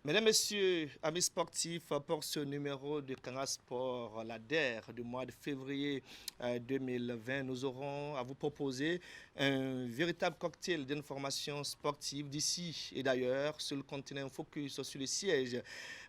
Mesdames, Messieurs, amis sportifs, pour ce numéro de Canal Sport, la DER du mois de février 2020, nous aurons à vous proposer un véritable cocktail d'informations sportives d'ici et d'ailleurs sur le continent, focus sur le siège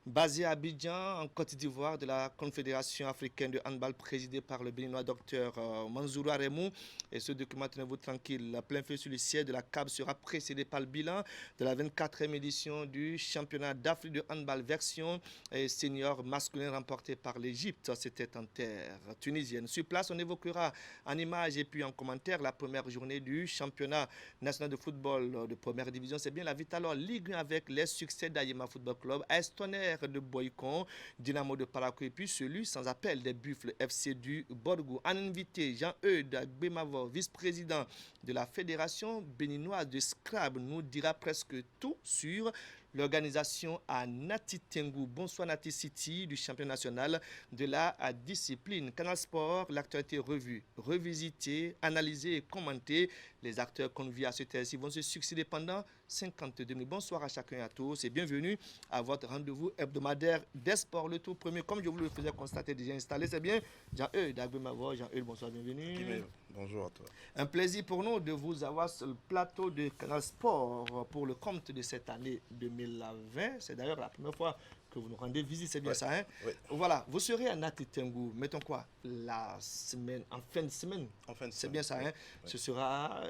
basé à Abidjan, en Côte d'Ivoire, de la Confédération africaine de handball présidée par le béninois docteur Manzourou Aremou. Et ce document, tenez-vous tranquille, plein feu sur le siège de la CAB sera précédé par le bilan de la 24e édition du championnat d'Afrique de handball version senior masculin remporté par l'Égypte. C'était en terre tunisienne. Sur place, on évoquera en images et puis en commentaire la première journée du championnat national de football de première division. C'est bien la Vitalor Ligue 1 avec les succès d'Ayema Football Club, AS Tonnerre de Boycon, Dynamo de Parakou et puis celui sans appel des Buffles FC du Borgou. En invité, Jean-Eudes Agbemavo, vice-président de la Fédération béninoise de Scrabble, nous dira presque tout sur l'organisation à Nati Tengu. Bonsoir Nati City du champion national de la discipline. Canal Sport, l'actualité revue, revisitée, analysée et commentée. Les acteurs conviés à ce test vont se succéder pendant 52 minutes. Bonsoir à chacun et à tous et bienvenue à votre rendez-vous hebdomadaire des sports. Le tout premier, comme je vous le faisais constater, déjà installé, c'est bien Jean-Eudes Agbemavo. Jean-Eudes, bonsoir, bienvenue. Bonjour à toi. Un plaisir pour nous de vous avoir sur le plateau de Canal Sport pour le compte de cette année 2020. C'est d'ailleurs la première fois que vous nous rendez visite, c'est bien Ouais, ça, hein? ouais. Voilà, vous serez à Natitengu, mettons quoi, la semaine, en fin de semaine, En fin de c'est semaine. bien ça, Ouais, hein? ouais. Ce sera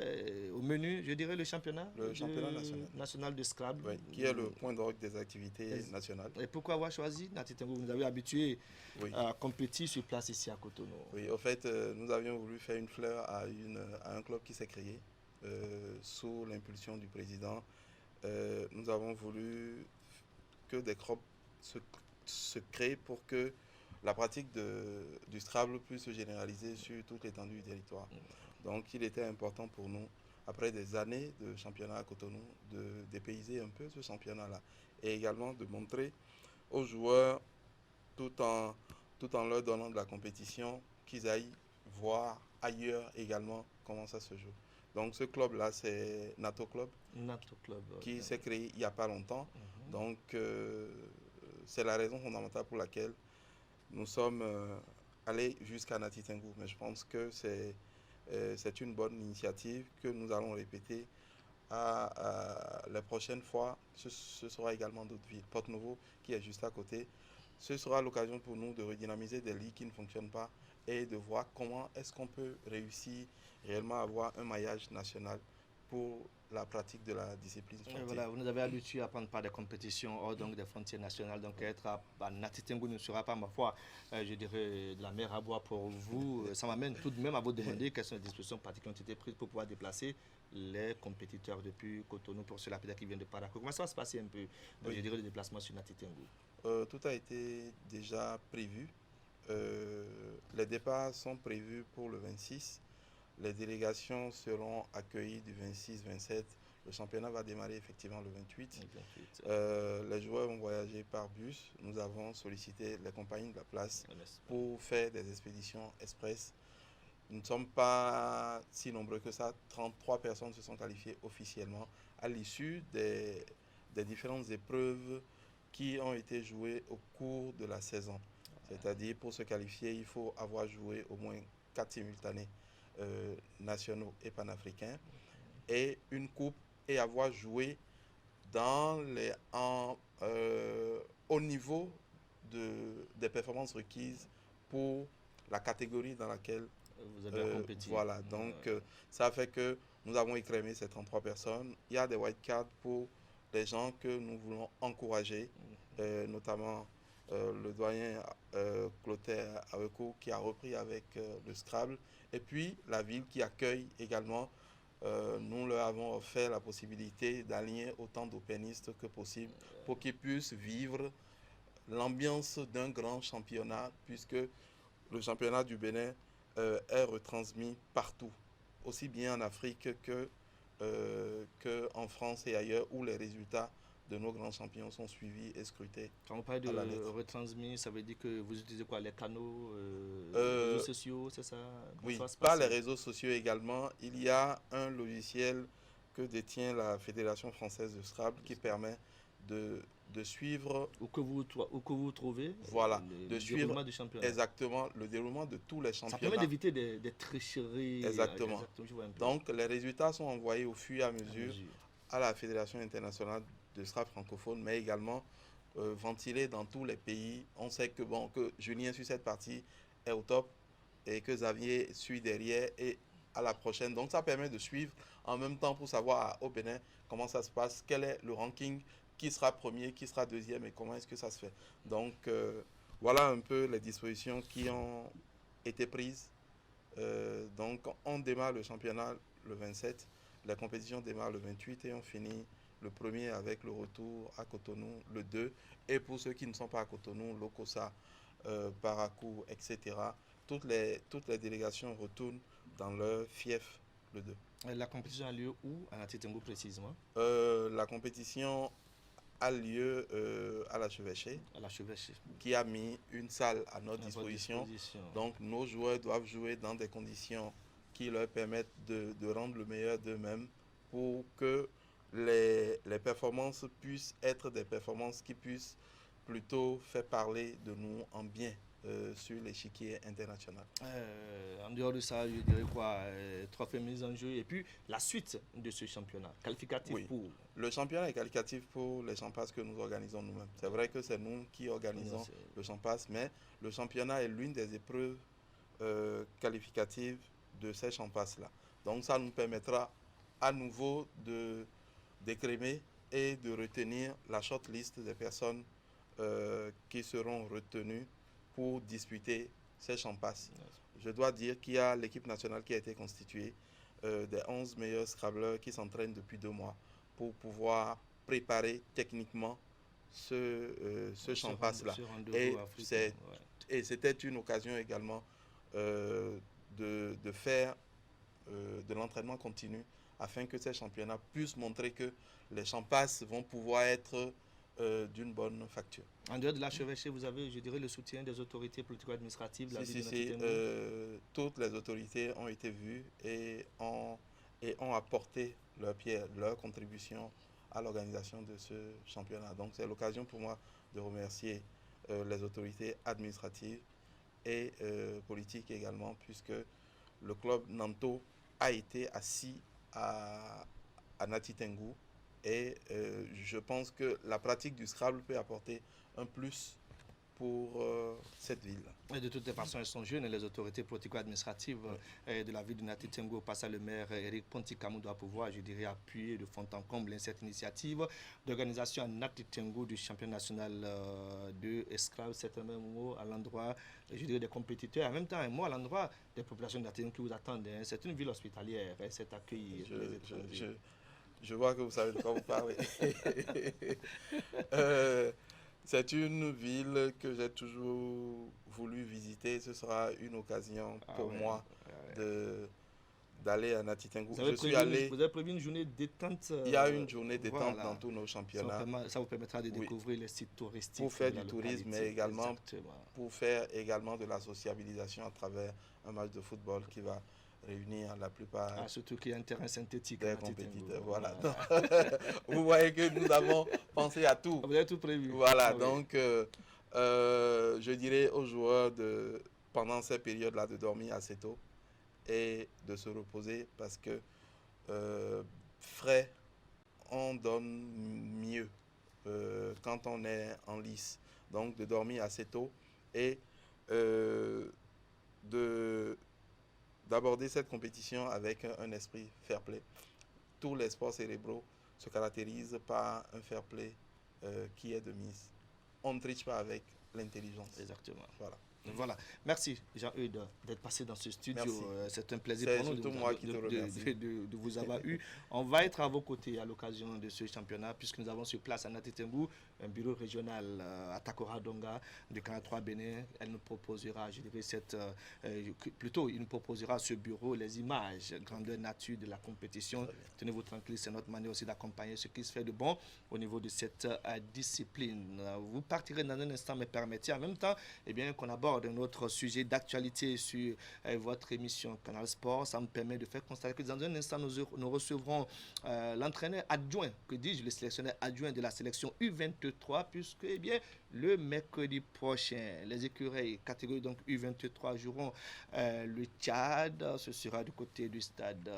au menu, je dirais, le championnat Le championnat national. national de Scrabble. Ouais, qui est le point d'orgue des activités nationales. Et pourquoi avoir choisi Natitengu? Vous nous avez habitué Oui. à compétir sur place ici à Cotonou. Oui, au fait, nous avions voulu faire une fleur à un club qui s'est créé sous l'impulsion du président. Nous avons voulu que des clubs se créent pour que la pratique du Scrabble puisse se généraliser sur toute l'étendue du territoire. Donc il était important pour nous, après des années de championnat à Cotonou, de dépayser un peu ce championnat-là. Et également de montrer aux joueurs, tout en, tout en leur donnant de la compétition, qu'ils aillent voir ailleurs également comment ça se joue. Donc ce club-là, c'est NATO Club, Notre club. qui s'est créé il n'y a pas longtemps. Donc c'est la raison fondamentale pour laquelle nous sommes allés jusqu'à Nati Tengu. Mais je pense que c'est une bonne initiative que nous allons répéter les prochaines fois. Ce sera également d'autres villes. Porte-Nouveau, qui est juste à côté. Ce sera l'occasion pour nous de redynamiser des ligues qui ne fonctionnent pas et de voir comment est-ce qu'on peut réussir réellement à avoir un maillage national pour la pratique de la discipline sportive. Voilà, vous nous avez habitué à prendre part des compétitions hors donc des frontières nationales. Donc être à Natitengu ne sera pas, ma foi, je dirais, de la mer à boire pour vous. Ça m'amène tout de même à vous demander quelles sont les dispositions pratiques qui ont été prises pour pouvoir déplacer les compétiteurs depuis Cotonou pour ceux-là qui viennent de Parakou. Comment ça va se passer un peu, je dirais, le déplacement sur Natitengu? Tout a été déjà prévu. Les départs sont prévus pour le 26. Les délégations seront accueillies du 26-27. Le championnat va démarrer effectivement le 28. Les joueurs vont voyager par bus. Nous avons sollicité les compagnies de la place pour faire des expéditions express. Nous ne sommes pas si nombreux que ça. 33 personnes se sont qualifiées officiellement à l'issue des différentes épreuves qui ont été jouées au cours de la saison. C'est-à-dire, pour se qualifier, il faut avoir joué au moins 4 simultanés nationaux et panafricains et une coupe et avoir joué au niveau des performances requises pour la catégorie dans laquelle vous avez compétit. Voilà, donc ça fait que nous avons écrémé ces 33 personnes. Il y a des white cards pour les gens que nous voulons encourager, notamment le doyen Clotaire Awekou qui a repris avec le Scrabble, et puis la ville qui accueille également. Nous leur avons offert la possibilité d'aligner autant d'openistes que possible pour qu'ils puissent vivre l'ambiance d'un grand championnat, puisque le championnat du Bénin est retransmis partout, aussi bien en Afrique qu'en France et ailleurs, où les résultats de nos grands champions sont suivis et scrutés. Quand on parle de retransmis, ça veut dire que vous utilisez quoi? Les canaux, réseaux sociaux, c'est ça? Oui, par les réseaux sociaux également. Il y a un logiciel que détient la Fédération française de Scrabble qui permet de suivre, Où que vous trouvez voilà, de le suivre déroulement du championnat. exactement le déroulement de tous les Ça permet championnats. d'éviter des tricheries. Exactement. Je vois un peu. Donc, les résultats sont envoyés au fur et à À mesure mesure. à la Fédération internationale de Scrabble francophone, mais également ventilés dans tous les pays. On sait que, bon, que Julien sur cette partie est au top et que Xavier suit derrière et à la prochaine. Donc, ça permet de suivre en même temps pour savoir au Bénin comment ça se passe, quel est le ranking, qui sera premier, qui sera deuxième et comment est-ce que ça se fait. Donc, voilà un peu les dispositions qui ont été prises. Donc, on démarre le championnat le 27, la compétition démarre le 28 et on finit le premier avec le retour à Cotonou le 2. Et pour ceux qui ne sont pas à Cotonou, Lokossa, Parakou, etc., toutes les délégations retournent dans leur fief le 2. La compétition a lieu où? À Titengo précisément? La compétition a lieu à la Chevêchée, À la Chevêchée. qui a mis une salle à notre À votre disposition. disposition. Donc nos joueurs doivent jouer dans des conditions qui leur permettent de rendre le meilleur d'eux-mêmes pour que les performances puissent être des performances qui puissent plutôt faire parler de nous en bien sur l'échiquier international. En dehors de ça, je dirais quoi? Trophée mise en jeu et puis la suite de ce championnat qualificatif Oui. pour. Le championnat est qualificatif pour les champasses que nous organisons nous-mêmes. C'est vrai que c'est nous qui organisons le champasse, mais le championnat est l'une des épreuves qualificatives de ces champasses-là. Donc ça nous permettra à nouveau d'écrémer et de retenir la shortlist des personnes qui seront retenues pour disputer ces champasses. Je dois dire qu'il y a l'équipe nationale qui a été constituée des 11 meilleurs scrabbleurs qui s'entraînent depuis 2 mois pour pouvoir préparer techniquement ce champasse-là. Et c'était une occasion également de faire de l'entraînement continu afin que ces championnats puissent montrer que les champasses vont pouvoir être d'une bonne facture. En dehors de la Chevêchée, vous avez, je dirais, le soutien des autorités politico-administratives. Toutes les autorités ont été vues et ont apporté leur pierre, leur contribution à l'organisation de ce championnat. Donc c'est l'occasion pour moi de remercier les autorités administratives et politiques également, puisque le club Nanto a été assis à Nati Tengu. Et je pense que la pratique du Scrabble peut apporter un plus pour cette ville. Et de toutes les façons, elles sont jeunes, les autorités politico-administratives de la ville de Nati Tengu, passé le maire Eric Pontikamou doit pouvoir, je dirais, appuyer de fond en comble cette initiative d'organisation à Nati Tengu du championnat national de Scrabble. C'est un même mot à l'endroit, je dirais, des compétiteurs. En même temps, un mot à l'endroit des populations de Nati Tengu qui vous attendent. C'est une ville hospitalière, c'est accueilli. Je vois que vous savez de quoi vous parlez. C'est une ville que j'ai toujours voulu visiter. Ce sera une occasion pour moi d'aller à Nati Tengu. Vous avez prévu une journée détente? Il y a une journée détente dans tous nos championnats. Ça vous permettra de découvrir les sites touristiques. Pour faire du tourisme, mais également pour faire également de la sociabilisation à travers un match de football qui va réunir la plupart surtout qu'il y a un terrain synthétique des compétiteurs. Voilà. Vous voyez que nous avons pensé à tout. Vous avez tout prévu. Voilà, donc je dirais aux joueurs pendant ces périodes-là de dormir assez tôt et de se reposer parce que frais, on donne mieux quand on est en lice. Donc de dormir assez tôt et d'aborder cette compétition avec un esprit fair play. Tous les sports cérébraux se caractérisent par un fair play qui est de mise. On ne triche pas avec l'intelligence. Exactement. Voilà. Voilà. Merci Jean-Eudes d'être passé dans ce studio. C'est un plaisir pour nous de vous avoir eu. On va être à vos côtés à l'occasion de ce championnat puisque nous avons sur place à Nati Tengu un bureau régional à Takora-Donga de 43 Bénin. Elle nous proposera, je dirais, il nous proposera ce bureau les images, grandeur nature de la compétition. Tenez-vous tranquille, c'est notre manière aussi d'accompagner ce qui se fait de bon au niveau de cette discipline. Vous partirez dans un instant, mais permettez en même temps qu'on aborde j'aborde un autre sujet d'actualité sur votre émission Canal Sport, ça me permet de faire constater que dans un instant, nous recevrons l'entraîneur adjoint, que dis-je, le sélectionneur adjoint de la sélection U23, puisque, eh bien, le mercredi prochain, les écureuils catégorie donc U23 joueront le Tchad. Ce sera du côté du stade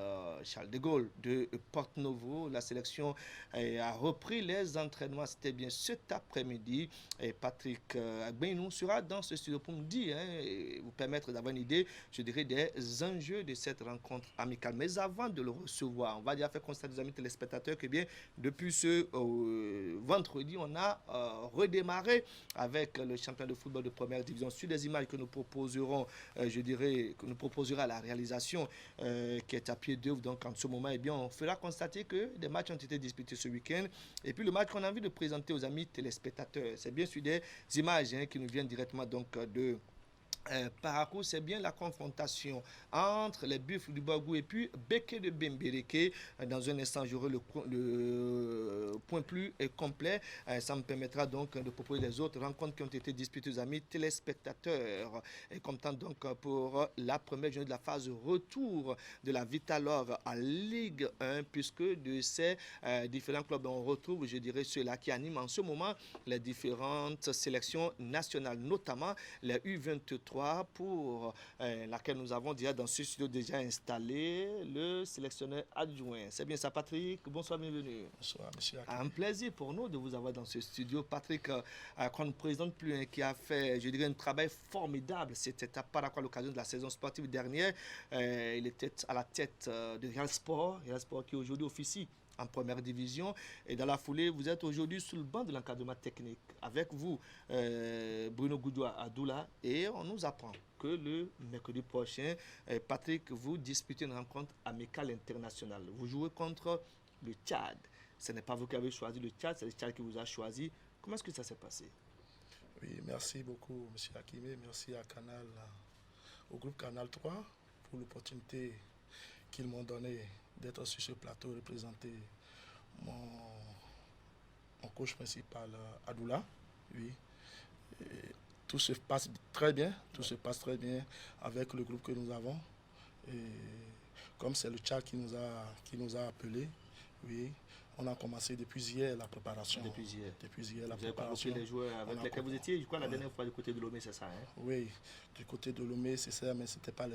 Charles de Gaulle de Porto-Novo. La sélection a repris les entraînements. C'était bien cet après-midi. Et Patrick Agbenou sera dans ce studio pour me dire, et vous permettre d'avoir une idée, je dirais, des enjeux de cette rencontre amicale. Mais avant de le recevoir, on va déjà faire constater, les amis téléspectateurs, que bien, depuis ce vendredi, on a redémarré avec le champion de football de première division sur des images que nous proposerons, je dirais, que nous proposera la réalisation qui est à pied d'œuvre. Donc en ce moment, eh bien, on fera constater que des matchs ont été disputés ce week-end. Et puis le match qu'on a envie de présenter aux amis téléspectateurs, c'est bien sûr des images qui nous viennent directement donc de Parakou, c'est bien la confrontation entre les Buffles du Bagou et puis Beke de Bembeleke. Dans un instant, j'aurai le point plus complet. Ça me permettra donc de proposer les autres rencontres qui ont été disputées aux amis téléspectateurs. Et comme tant donc pour la première journée de la phase retour de la Vitalor en Ligue 1, puisque de ces différents clubs, on retrouve, je dirais, ceux-là qui animent en ce moment les différentes sélections nationales, notamment les U23, pour laquelle nous avons déjà dans ce studio déjà installé le sélectionneur adjoint. C'est bien ça, Patrick. Bonsoir, bienvenue. Bonsoir, monsieur. Un plaisir pour nous de vous avoir dans ce studio. Patrick, qu'on ne présente plus, qui a fait, je dirais, un travail formidable. C'était à Parakou à l'occasion de la saison sportive dernière. Il était à la tête de Real Sport qui aujourd'hui officie en première division, et dans la foulée, vous êtes aujourd'hui sous le banc de l'encadrement technique. Avec vous, Bruno Goudoua Adoula, et on nous apprend que le mercredi prochain, Patrick, vous disputez une rencontre amicale internationale. Vous jouez contre le Tchad. Ce n'est pas vous qui avez choisi le Tchad, c'est le Tchad qui vous a choisi. Comment est-ce que ça s'est passé? Oui, merci beaucoup, M. Hakimé. Merci à Canal, au groupe Canal 3 pour l'opportunité qu'ils m'ont donnée d'être sur ce plateau, représenter mon coach principal, Adoula. Oui. Et tout se passe très bien, se passe très bien avec le groupe que nous avons. Et comme c'est le Tchad qui nous a appelés, oui, on a commencé depuis hier la préparation. Depuis hier la préparation. Vous avez convoqué les joueurs avec lesquels vous étiez, je crois, la dernière fois du côté de Lomé, c'est ça, hein? Oui, du côté de Lomé, c'est ça, mais c'était pas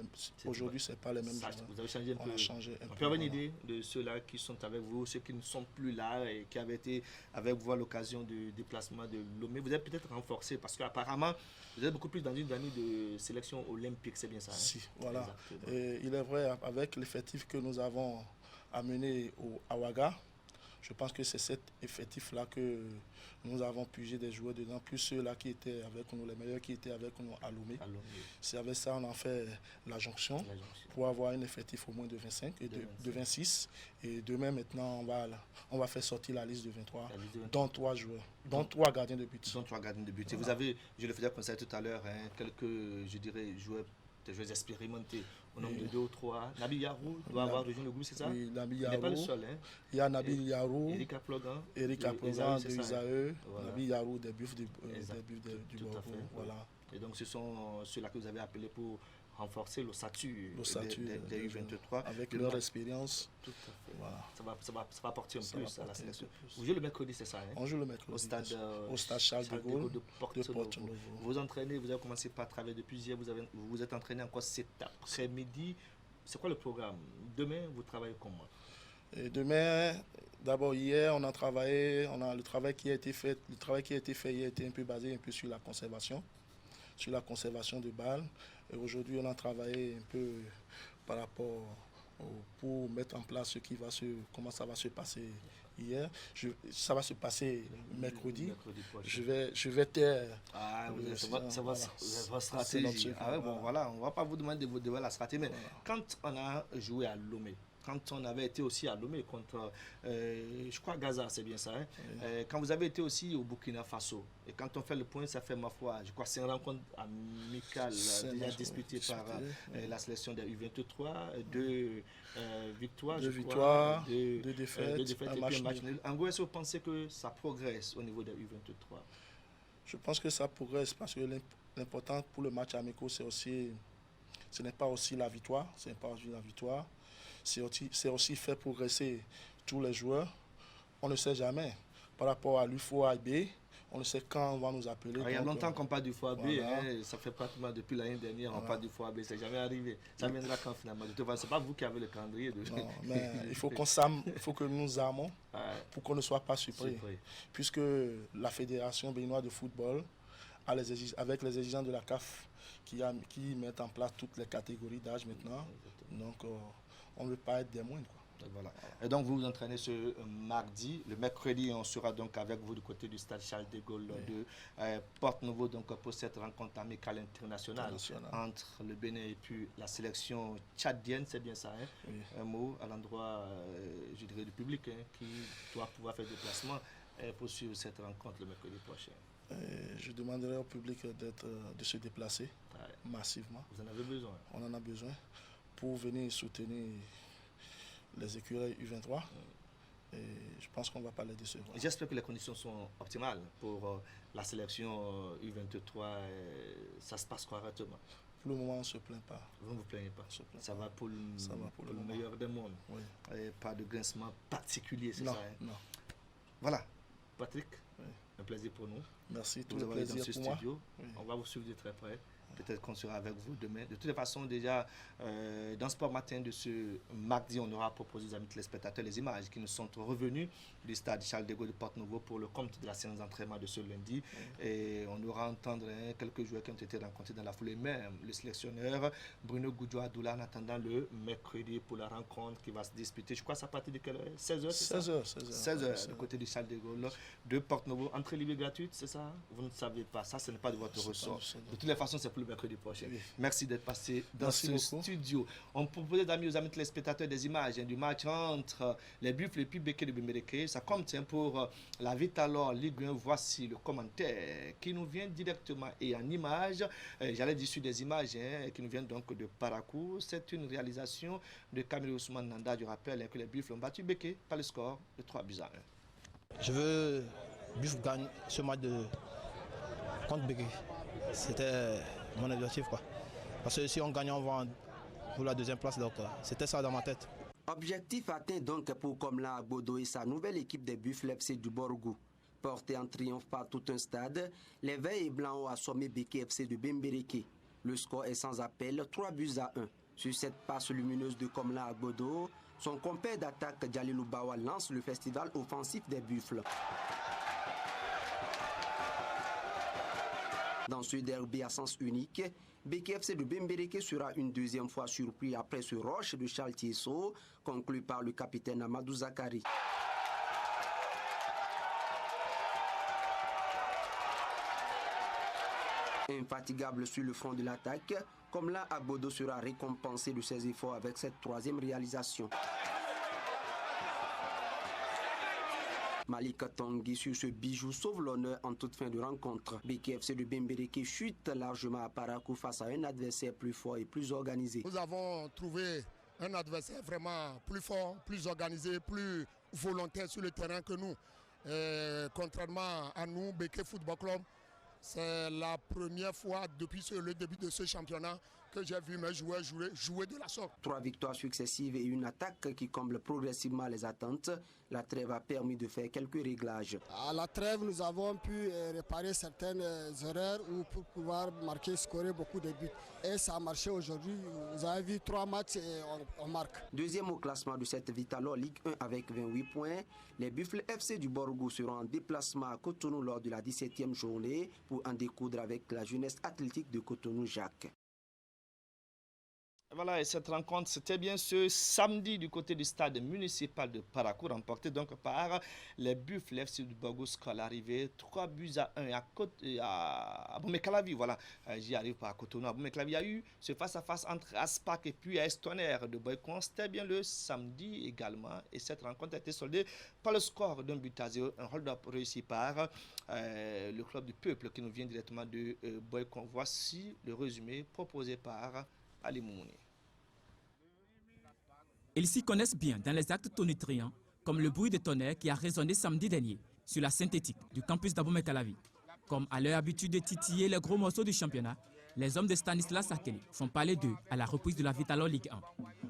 aujourd'hui, c'est pas les mêmes joueurs. Vous avez changé un peu. On a changé un peu. On peut avoir une idée de ceux-là qui sont avec vous, ceux qui ne sont plus là et qui avaient été avec vous à l'occasion du déplacement de Lomé. Vous êtes peut-être renforcé parce qu'apparemment, vous êtes beaucoup plus dans une dynamique de sélection olympique, c'est bien ça, hein? Si, voilà. Et il est vrai, avec l'effectif que nous avons amené au Awaga, je pense que c'est cet effectif-là que nous avons pigé des joueurs dedans, plus ceux-là qui étaient avec nous, les meilleurs qui étaient avec nous à Lomé. C'est avec ça qu'on a fait la jonction pour avoir un effectif au moins de 25 et de 26. Et demain, maintenant, on va faire sortir la liste de 23, dont 3 joueurs, dont 3 gardiens de but. Et vous avez, je le faisais constater tout à l'heure, quelques, je dirais, des joueurs expérimentés. Au nombre de 2 ou 3. Nabil Yarou doit avoir rejoint le groupe, c'est ça? Oui, Nabil Yarou. Il n'est pas le seul, hein? Il y a Nabil Yarou. Eric Aplogan. De Isae. Voilà. Nabil Yarou des Buffles du Bordeaux. Voilà. Et donc, ce sont ceux-là que vous avez appelés pour renforcer l'ossature des U23. Avec leur expérience. Tout à fait. Voilà. Ça va apporter un plus à la sélection. Vous jouez le mercredi, c'est ça, hein? On joue le mercredi. Au stade Charles de Gaulle de Porto-Novo. Vous entraînez, vous avez commencé par travailler depuis hier, vous vous êtes entraîné encore cet après-midi. C'est quoi le programme? Demain, vous travaillez comment? Et demain, d'abord hier, on a travaillé, le travail qui a été fait hier était un peu basé un peu sur la conservation de balles. Et aujourd'hui, on a travaillé un peu par rapport pour mettre en place comment ça va se passer hier. Ça va se passer mercredi. Je vais taire. C'est votre stratégie. Bon, voilà, on ne va pas vous demander de vous dévoiler la stratégie. Mais quand on a joué à Lomé, quand on avait été aussi à Lomé contre, je crois, Gaza, c'est bien ça, hein? Quand vous avez été aussi au Burkina Faso, et quand on fait le point, ça fait, ma foi, je crois que c'est une rencontre amicale déjà disputée par la sélection des U23, 2 victoires, deux défaites, et puis un match nul. En gros, est-ce que vous pensez que ça progresse au niveau des U23? Je pense que ça progresse parce que l'important pour le match amicaux, ce n'est pas aussi la victoire, c'est aussi faire progresser tous les joueurs. On ne sait jamais. Par rapport à l'UFOAB, on ne sait quand on va nous appeler. Il y a longtemps qu'on parle du FOAB, voilà. Ça fait pratiquement depuis l'année dernière on parle du FOAB, c'est jamais arrivé. Ça viendra quand finalement. De toute façon, c'est pas vous qui avez le calendrier. Non, mais il faut que nous nous armons pour qu'on ne soit pas surpris. Puisque la Fédération béninoise de football, avec les exigences de la CAF, qui mettent en place toutes les catégories d'âge maintenant, donc on ne veut pas être des moindres, quoi. Voilà. Et donc vous vous entraînez ce mardi. Le mercredi, on sera donc avec vous du côté du stade Charles de Gaulle de Porte-Nouveau donc pour cette rencontre amicale internationale entre le Bénin et puis la sélection tchadienne, c'est bien ça, hein? Oui. Un mot à l'endroit, je dirais, du public, hein, qui doit pouvoir faire déplacement pour suivre cette rencontre le mercredi prochain. Je demanderai au public de se déplacer massivement. Vous en avez besoin? On en a besoin pour venir soutenir les écureuils U23. Et je pense qu'on ne va pas les décevoir. J'espère que les conditions sont optimales pour la sélection U23. Ça se passe correctement. Pour le moment, on ne se plaint pas. Vous ne vous plaignez pas? Ça va pour le meilleur des mondes. Oui. Et pas de grincement particulier, c'est ça? Hein? Non. Voilà. Patrick, oui. Un plaisir pour nous. Merci, tout le plaisir dans ce pour studio. moi. Oui. On va vous suivre de très près. Peut-être qu'on sera avec vous demain. De toutes les façons, déjà, dans Sport Matin de ce mardi, on aura proposé aux amis téléspectateurs les images qui nous sont revenues du stade Charles de Gaulle de Porte-Nouveau pour le compte de la séance d'entraînement de ce lundi. Et on aura entendre quelques joueurs qui ont été rencontrés dans la foulée, même le sélectionneur Bruno Goudjoa-Doula en attendant le mercredi pour la rencontre qui va se disputer. Je crois que c'est à partir de quelle heure? 16h, c'est 16h, du côté du Charles de Gaulle de Porte-Nouveau. Entrée libre gratuite, c'est ça? Vous ne savez pas. Ça, ce n'est pas de votre ressort. De toutes les façons, c'est pour le mercredi prochain. Oui. Merci d'être passé dans ce studio. On proposait aux amis téléspectateurs des images du match entre les Buffles et puis Béké de Bimbereke. Ça compte pour la Vitalor Ligue 1. Voici le commentaire qui nous vient directement et en images. J'allais dire sur des images qui nous viennent donc de Parakou. C'est une réalisation de Kamil Ousmane Nanda. Je rappelle que les Buffles ont battu Béké par le score de 3-1. Je veux Buffles gagne ce match contre Béké. C'était mon objectif, quoi. Parce que si on gagne, on va pour la deuxième place, donc c'était ça dans ma tête. Objectif atteint donc pour Komla Agbodo et sa nouvelle équipe des Buffles FC du Borgou. Portés en triomphe par tout un stade, les Verts et Blancs ont assommé Béké FC de Bimbereke. Le score est sans appel, 3-1. Sur cette passe lumineuse de Komla Agbodo, son compère d'attaque Djalilou Bawa lance le festival offensif des Buffles. Dans ce derby à sens unique, Béké FC de Bimbereke sera une deuxième fois surpris après ce rush de Charles Tiesso, conclu par le capitaine Amadou Zakari. Infatigable sur le front de l'attaque, Komla Agbodo sera récompensé de ses efforts avec cette troisième réalisation. Malik Tanguy sur ce bijou sauve l'honneur en toute fin de rencontre. Béké FC de Bimbereke chute largement à Parakou face à un adversaire plus fort et plus organisé. Nous avons trouvé un adversaire vraiment plus fort, plus organisé, plus volontaire sur le terrain que nous. Contrairement à nous, Béké Football Club, c'est la première fois depuis le début de ce championnat que j'ai vu mes joueurs jouer de la sorte. 3 victoires successives et une attaque qui comble progressivement les attentes. La trêve a permis de faire quelques réglages. À la trêve, nous avons pu réparer certaines erreurs ou pour pouvoir scorer beaucoup de buts. Et ça a marché aujourd'hui. Vous avez vu 3 matchs et on marque. Deuxième au classement de cette Vitalor Ligue 1 avec 28 points, les Buffles FC du Borgou seront en déplacement à Cotonou lors de la 17e journée pour en découdre avec la jeunesse athlétique de Cotonou-Jacques. Voilà, et cette rencontre, c'était bien ce samedi du côté du stade municipal de Parakou, remporté donc par les Buffles FC du Borgou, à l'arrivée 3-1 à Boumekalavi. Voilà, j'y arrive pas à Cotonou. À Boumekalavi, il y a eu ce face-à-face entre Aspak et puis AS Tonnerre de Boycon. C'était bien le samedi également, et cette rencontre a été soldée par le score d'un but à 0, un hold-up réussi par le club du peuple qui nous vient directement de Boycon. Voici le résumé proposé par Ali Moumouni. Ils s'y connaissent bien dans les actes tonitruants, comme le bruit de tonnerre qui a résonné samedi dernier sur la synthétique du campus d'Abomey-Calavi. Comme à leur habitude de titiller les gros morceaux du championnat, les hommes de Stanislas Akeli font parler d'eux à la reprise de la Vitalor Ligue 1.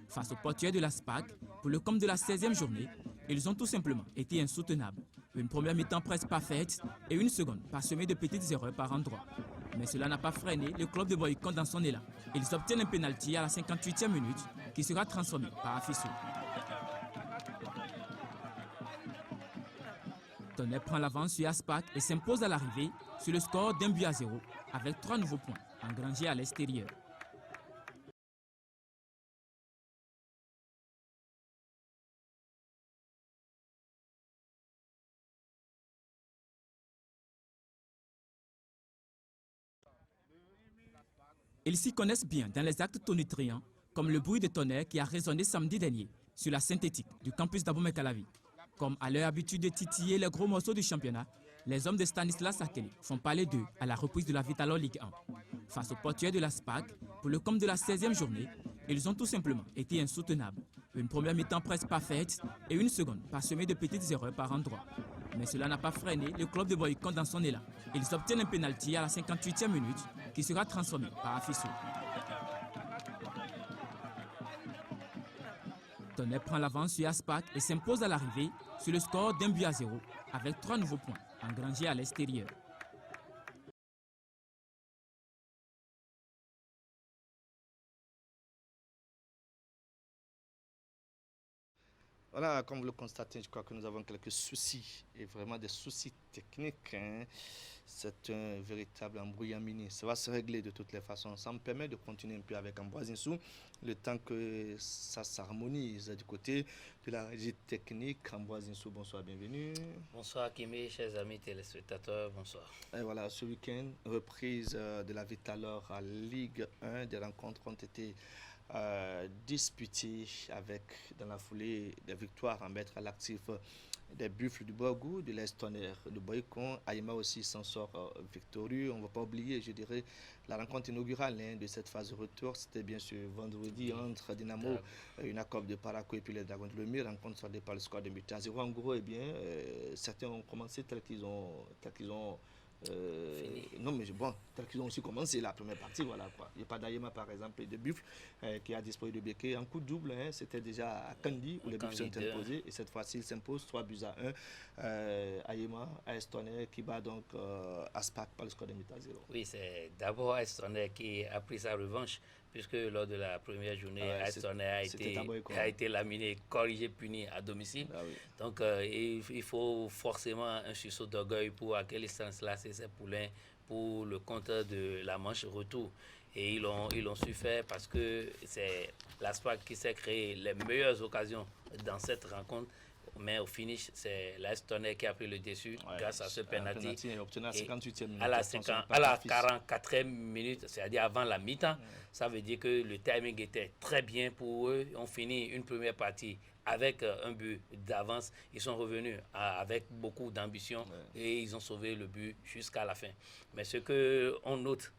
Face aux portuaires de la SPAC, pour le compte de la 16e journée, ils ont tout simplement été insoutenables. Une première mi-temps presque parfaite et une seconde parsemée de petites erreurs par endroits. Mais cela n'a pas freiné le club de Boycon dans son élan. Ils obtiennent un pénalty à la 58e minute qui sera transformé par Afissou. Tonnerre prend l'avance sur Aspac et s'impose à l'arrivée sur le score d'1-0 avec 3 nouveaux points engrangés à l'extérieur. Ils s'y connaissent bien dans les actes tonitruants, comme le bruit de tonnerre qui a résonné samedi dernier sur la synthétique du campus d'Abomey-Calavi. Comme à leur habitude de titiller les gros morceaux du championnat, les hommes de Stanislas Akeli font parler d'eux à la reprise de la Vitalor Ligue 1. Face aux portuaires de la SPAC, pour le compte de la 16e journée, ils ont tout simplement été insoutenables. Une première mi-temps presque parfaite et une seconde parsemée de petites erreurs par endroits. Mais cela n'a pas freiné le club de Boycon dans son élan. Ils obtiennent un pénalty à la 58e minute qui sera transformé par Afissou. Tonnerre prend l'avance sur Aspac et s'impose à l'arrivée sur le score d'1-0 avec 3 nouveaux points engrangés à l'extérieur. Voilà, comme vous le constatez, je crois que nous avons quelques soucis, et vraiment des soucis techniques. C'est un véritable embrouillamini. Ça va se régler de toutes les façons. Ça me permet de continuer un peu avec Ambroise Insou, le temps que ça s'harmonise du côté de la régie technique. Ambroise Insou, bonsoir, bienvenue. Bonsoir Akimé, chers amis téléspectateurs, bonsoir. Et voilà, ce week-end, reprise de la Vitalor à Ligue 1. Des rencontres ont été disputées avec, dans la foulée, des victoires à mettre à l'actif des Buffles du Borgou, de l'Est Tonnerre de Boycon. Aïma aussi s'en sort victorieux. On ne va pas oublier, je dirais, la rencontre inaugurale de cette phase de retour. C'était bien sûr vendredi entre Dynamo, une accord de Paraco et puis les Dragons de Lemire. Rencontre soldée par le score de but à 0. En gros, eh bien, certains ont commencé tel qu'ils ont non mais bon, tel qu'ils ont aussi commencé la première partie, voilà quoi. Il n'y a pas d'Aïma par exemple et de Buffle qui a disparu de Béquet en coup de double, c'était déjà à Kandi où les Buffles sont imposés et cette fois-ci il s'impose 3-1. Aïma, AS Tonnerre qui bat donc Aspac par le score de but à 0. Oui, c'est d'abord AS Tonnerre qui a pris sa revanche puisque lors de la première journée, AS Tonnerre a été laminé, corrigé, puni à domicile. Donc il faut forcément un sursaut d'orgueil pour Akeli Stanislas et ses poulains pour le compte de la manche retour. Et ils l'ont su faire parce que c'est l'ASPAC qui s'est créé les meilleures occasions dans cette rencontre. Mais au finish, c'est l'AS Tonnerre qui a pris le dessus grâce à ce penalty. À la 44e minute, c'est-à-dire avant la mi-temps, ça veut dire que le timing était très bien pour eux. On finit une première partie avec un but d'avance. Ils sont revenus avec beaucoup d'ambition et ils ont sauvé le but jusqu'à la fin. Mais ce qu'on note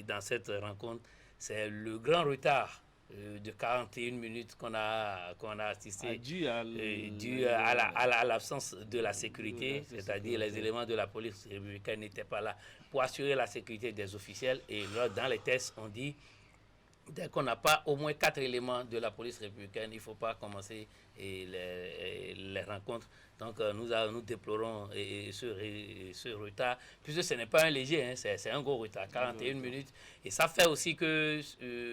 dans cette rencontre, c'est le grand retard de 41 minutes qu'on a assisté, dû à l'absence de la sécurité, c'est-à-dire les éléments de la police républicaine n'étaient pas là pour assurer la sécurité des officiels. Et là, dans les tests, on dit dès qu'on n'a pas au moins 4 éléments de la police républicaine, il ne faut pas commencer les rencontres. Donc nous déplorons ce retard, puisque ce n'est pas un léger, c'est un gros retard, 41 minutes. Et ça fait aussi que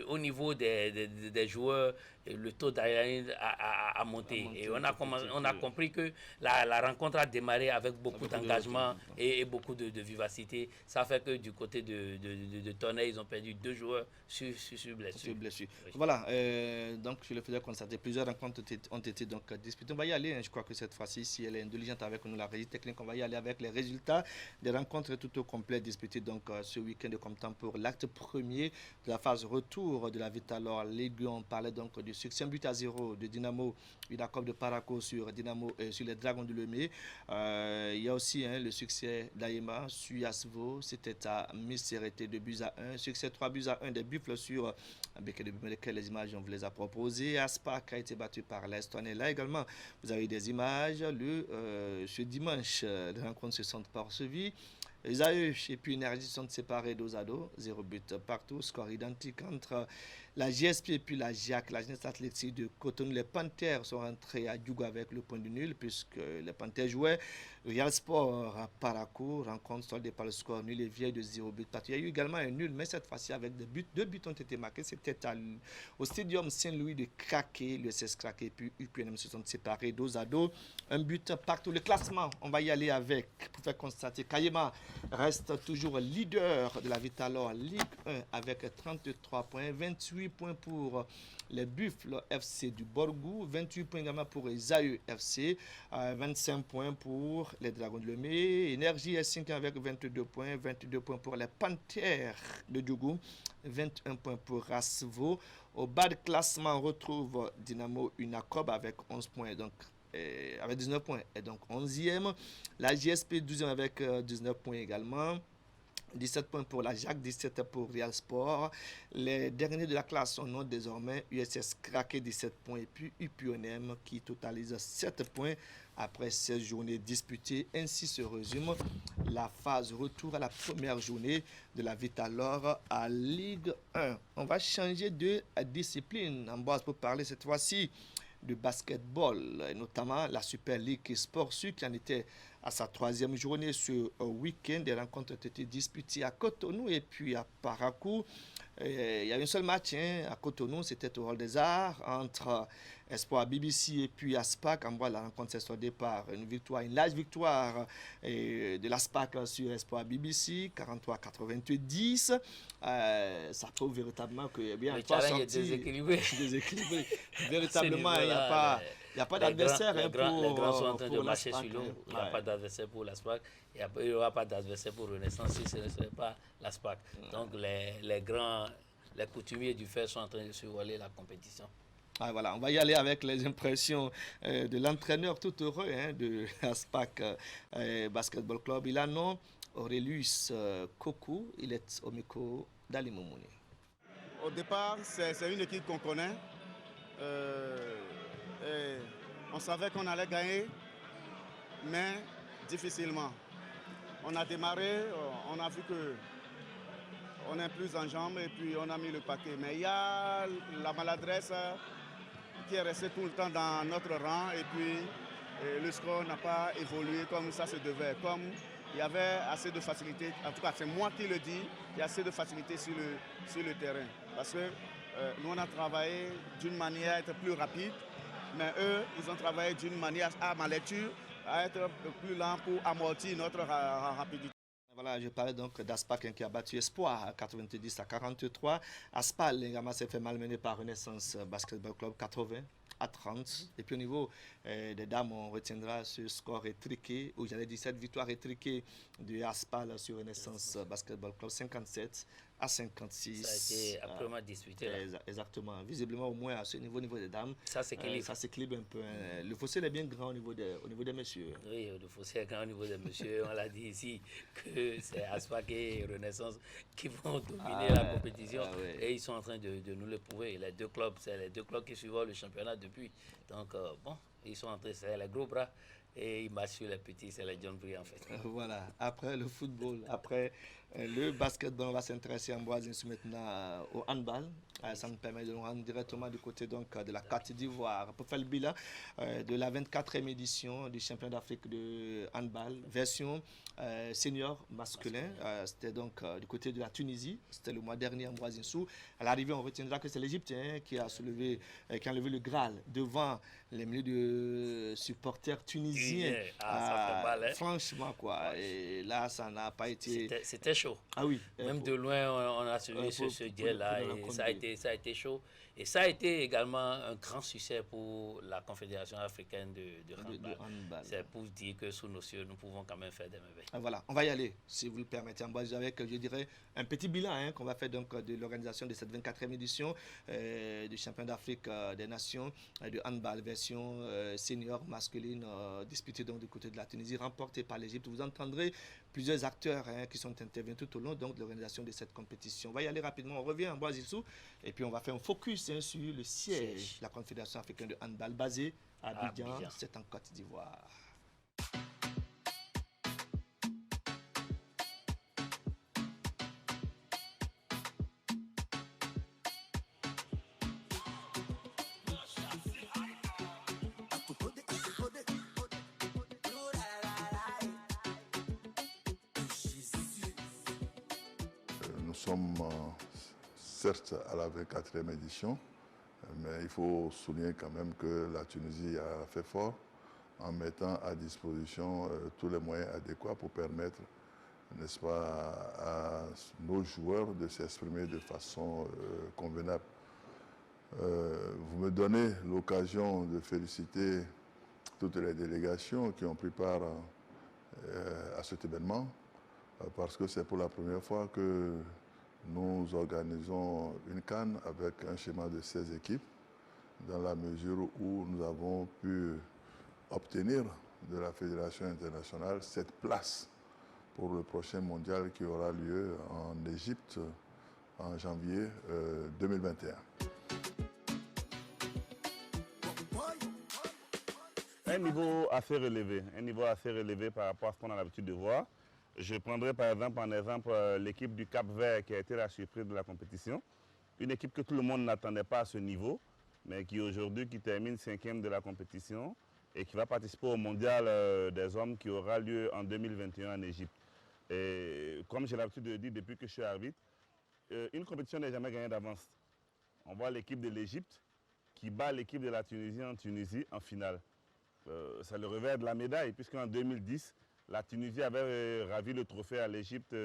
au niveau des joueurs, le taux d'adrénaline a monté. Et on a compris que la rencontre a démarré avec beaucoup d'engagement et beaucoup de vivacité. Ça fait que du côté de Tonnerre, ils ont perdu 2 joueurs sur blessure. Oui. Voilà, donc je le faisais constater, plusieurs rencontres ont été donc disputées. On va y aller, je crois que cette fois-ci, si elle est indulgente avec nous, la régie technique, on va y aller avec les résultats des rencontres tout au complet disputées donc ce week-end de comme temps pour l'acte premier de la phase retour de la Vitalor Ligue 1. On parlait donc du succès 1 but à 0 de Dynamo, une accord de Paraco sur Dynamo sur les Dragons de Lemay. Il y a aussi le succès d'Aïma sur Asvo, c'était à Missérété 2 buts à 1, succès 3 buts à 1 des Buffles sur Béquet de Béquet. Les images on vous les a proposées. Aspac a été battu par l'Est Tonnerre. Là également vous avez des images ce dimanche les rencontres se sont poursuivies. Esaü et puis Énergie sont séparés dos à dos, 0 but partout, score identique entre la GSP et puis la JAC, la Jeunesse Athlétique de Cotonou. Les Panthères sont rentrés à Djougou avec le point de nul puisque les Panthères jouaient. Real Sport à Parakou, rencontre soldée par le score nul et vieille de 0 but partout. Il y a eu également un nul, mais cette fois-ci avec des buts. 2 buts ont été marqués. C'était au Stadium Saint-Louis de Craqué, le CS Craqué et puis UPNM se sont séparés dos à dos. Un but partout. Le classement, on va y aller avec pour faire constater. Kayema reste toujours leader de la Vitalor Ligue 1 avec 33 points, 28 points pour les Buffles FC du Borgou, 28 points également pour Esaü FC, 25 points pour les Dragons de Lemay. Énergie est 5 avec 22 points pour les Panthères de Djougou, 21 points pour Rasvo. Au bas de classement, on retrouve Dynamo Unacob avec 11 points, donc avec 19 points et donc 11e. La JSP 12e avec 19 points également. 17 points pour la JAC, 17 pour Real Sport. Les derniers de la classe sont non désormais USS Craqué 17 points et puis UPNM qui totalise 7 points après 16 journées disputées. Ainsi se résume la phase retour à la première journée de la Vitalor à Ligue 1. On va changer de discipline en base pour parler cette fois-ci de basketball, et notamment la Super League Sport Sud qui en était à sa 3e journée ce week-end. Des rencontres ont été disputées à Cotonou et puis à Parakou. Il y a un seul match à Cotonou, c'était au Hall des Arts entre Espoir BBC et puis Aspac. En bas, la rencontre s'est soldée par une large victoire de l'Aspac sur Espoir BBC, 43-90. Ça prouve véritablement que le challenge est déséquilibré. Véritablement, il n'y a pas d'adversaire pour les grands sont en train de marcher sur l'eau. Il n'y a pas d'adversaire pour l'Aspac. Il n'y aura pas d'adversaire pour Renaissance si ce ne serait pas l'Aspac. Donc les coutumiers du fer sont en train de survoler la compétition. Ah, voilà, on va y aller avec les impressions de l'entraîneur tout heureux de l'Aspac Basketball Club. Il a nom Aurelius Kokou. Il est au micro d'Ali Moumouni. Au départ, c'est une équipe qu'on connaît. Et on savait qu'on allait gagner, mais difficilement. On a démarré, on a vu qu'on est plus en jambes et puis on a mis le paquet. Mais il y a la maladresse qui est restée tout le temps dans notre rang et puis le score n'a pas évolué comme ça se devait. Comme il y avait assez de facilité, en tout cas c'est moi qui le dis, il y a assez de facilité sur le terrain. Parce que nous on a travaillé d'une manière à être plus rapide, mais eux ils ont travaillé d'une manière à ma lecture à être plus lent pour amortir notre rapidité. Voilà, je parlais donc d'Aspac qui a battu Espoir à 90-43. Aspal également s'est fait malmener par Renaissance Basketball Club 80-30. Et puis au niveau des dames, on retiendra ce score étriqué, où j'avais 17 victoires étriquées de Aspal sur Renaissance Basketball Club 57-56. Ça a été absolument disputé. Exactement. Visiblement, au moins à ce niveau des dames, ça s'équilibre un peu. Le fossé est bien grand au niveau des messieurs. Oui, le fossé est grand au niveau des messieurs. On l'a dit ici que c'est Aspac et Renaissance qui vont dominer la compétition. Et ils sont en train de nous le prouver. Les deux clubs, c'est les deux clubs qui suivent le championnat depuis. Donc, bon, ils sont en train, c'est les gros bras. Et ils marchent sur les petits, c'est les John Brie en fait. Voilà, après le football, après le basketball, on va s'intéresser en Boise maintenant au handball. Ça nous permet de nous rendre directement du côté donc, de la Côte d'Ivoire pour faire le bilan de la 24e édition du championnat d'Afrique de handball, version senior masculin. C'était donc du côté de la Tunisie, c'était le mois dernier en Boise-Sou. À l'arrivée, on retiendra que c'est l'Égypte qui a enlevé le Graal devant les milliers de supporters tunisiens. Ça fait mal, hein? Franchement, quoi. Et là, ça n'a pas été... C'était chaud. Ah oui. Même de loin, on a suivi ce duel-là et ça a été chaud. Et ça a été également un grand succès pour la Confédération africaine de handball. C'est pour dire que sous nos cieux, nous pouvons quand même faire des merveilles. Voilà, on va y aller, si vous le permettez, en base avec, je dirais, un petit bilan qu'on va faire donc, de l'organisation de cette 24e édition du championnat d'Afrique des Nations de handball, version senior masculine, disputée donc du côté de la Tunisie, remportée par l'Égypte. Vous entendrez plusieurs acteurs qui sont intervenus tout au long donc, de l'organisation de cette compétition. On va y aller rapidement, on revient en Boise-Sou et puis on va faire un focus sur le siège de la Confédération africaine de handball basée à Abidjan, c'est en Côte d'Ivoire. sommes certes à la 24e édition, mais il faut souligner quand même que la Tunisie a fait fort en mettant à disposition tous les moyens adéquats pour permettre, n'est-ce pas, à nos joueurs de s'exprimer de façon convenable. Vous me donnez l'occasion de féliciter toutes les délégations qui ont pris part à cet événement, parce que c'est pour la première fois que nous organisons une CAN avec un schéma de 16 équipes, dans la mesure où nous avons pu obtenir de la Fédération internationale cette place pour le prochain mondial qui aura lieu en Égypte en janvier 2021. Un niveau assez relevé par rapport à ce qu'on a l'habitude de voir. Je prendrai par exemple en exemple l'équipe du Cap-Vert qui a été la surprise de la compétition. Une équipe que tout le monde n'attendait pas à ce niveau, mais qui aujourd'hui termine 5e de la compétition et qui va participer au mondial des hommes qui aura lieu en 2021 en Égypte. Et comme j'ai l'habitude de dire depuis que je suis arbitre, une compétition n'est jamais gagnée d'avance. On voit l'équipe de l'Égypte qui bat l'équipe de la Tunisie en Tunisie en finale. C'est le revers de la médaille, puisqu'en 2010, la Tunisie avait ravi le trophée à l'Égypte,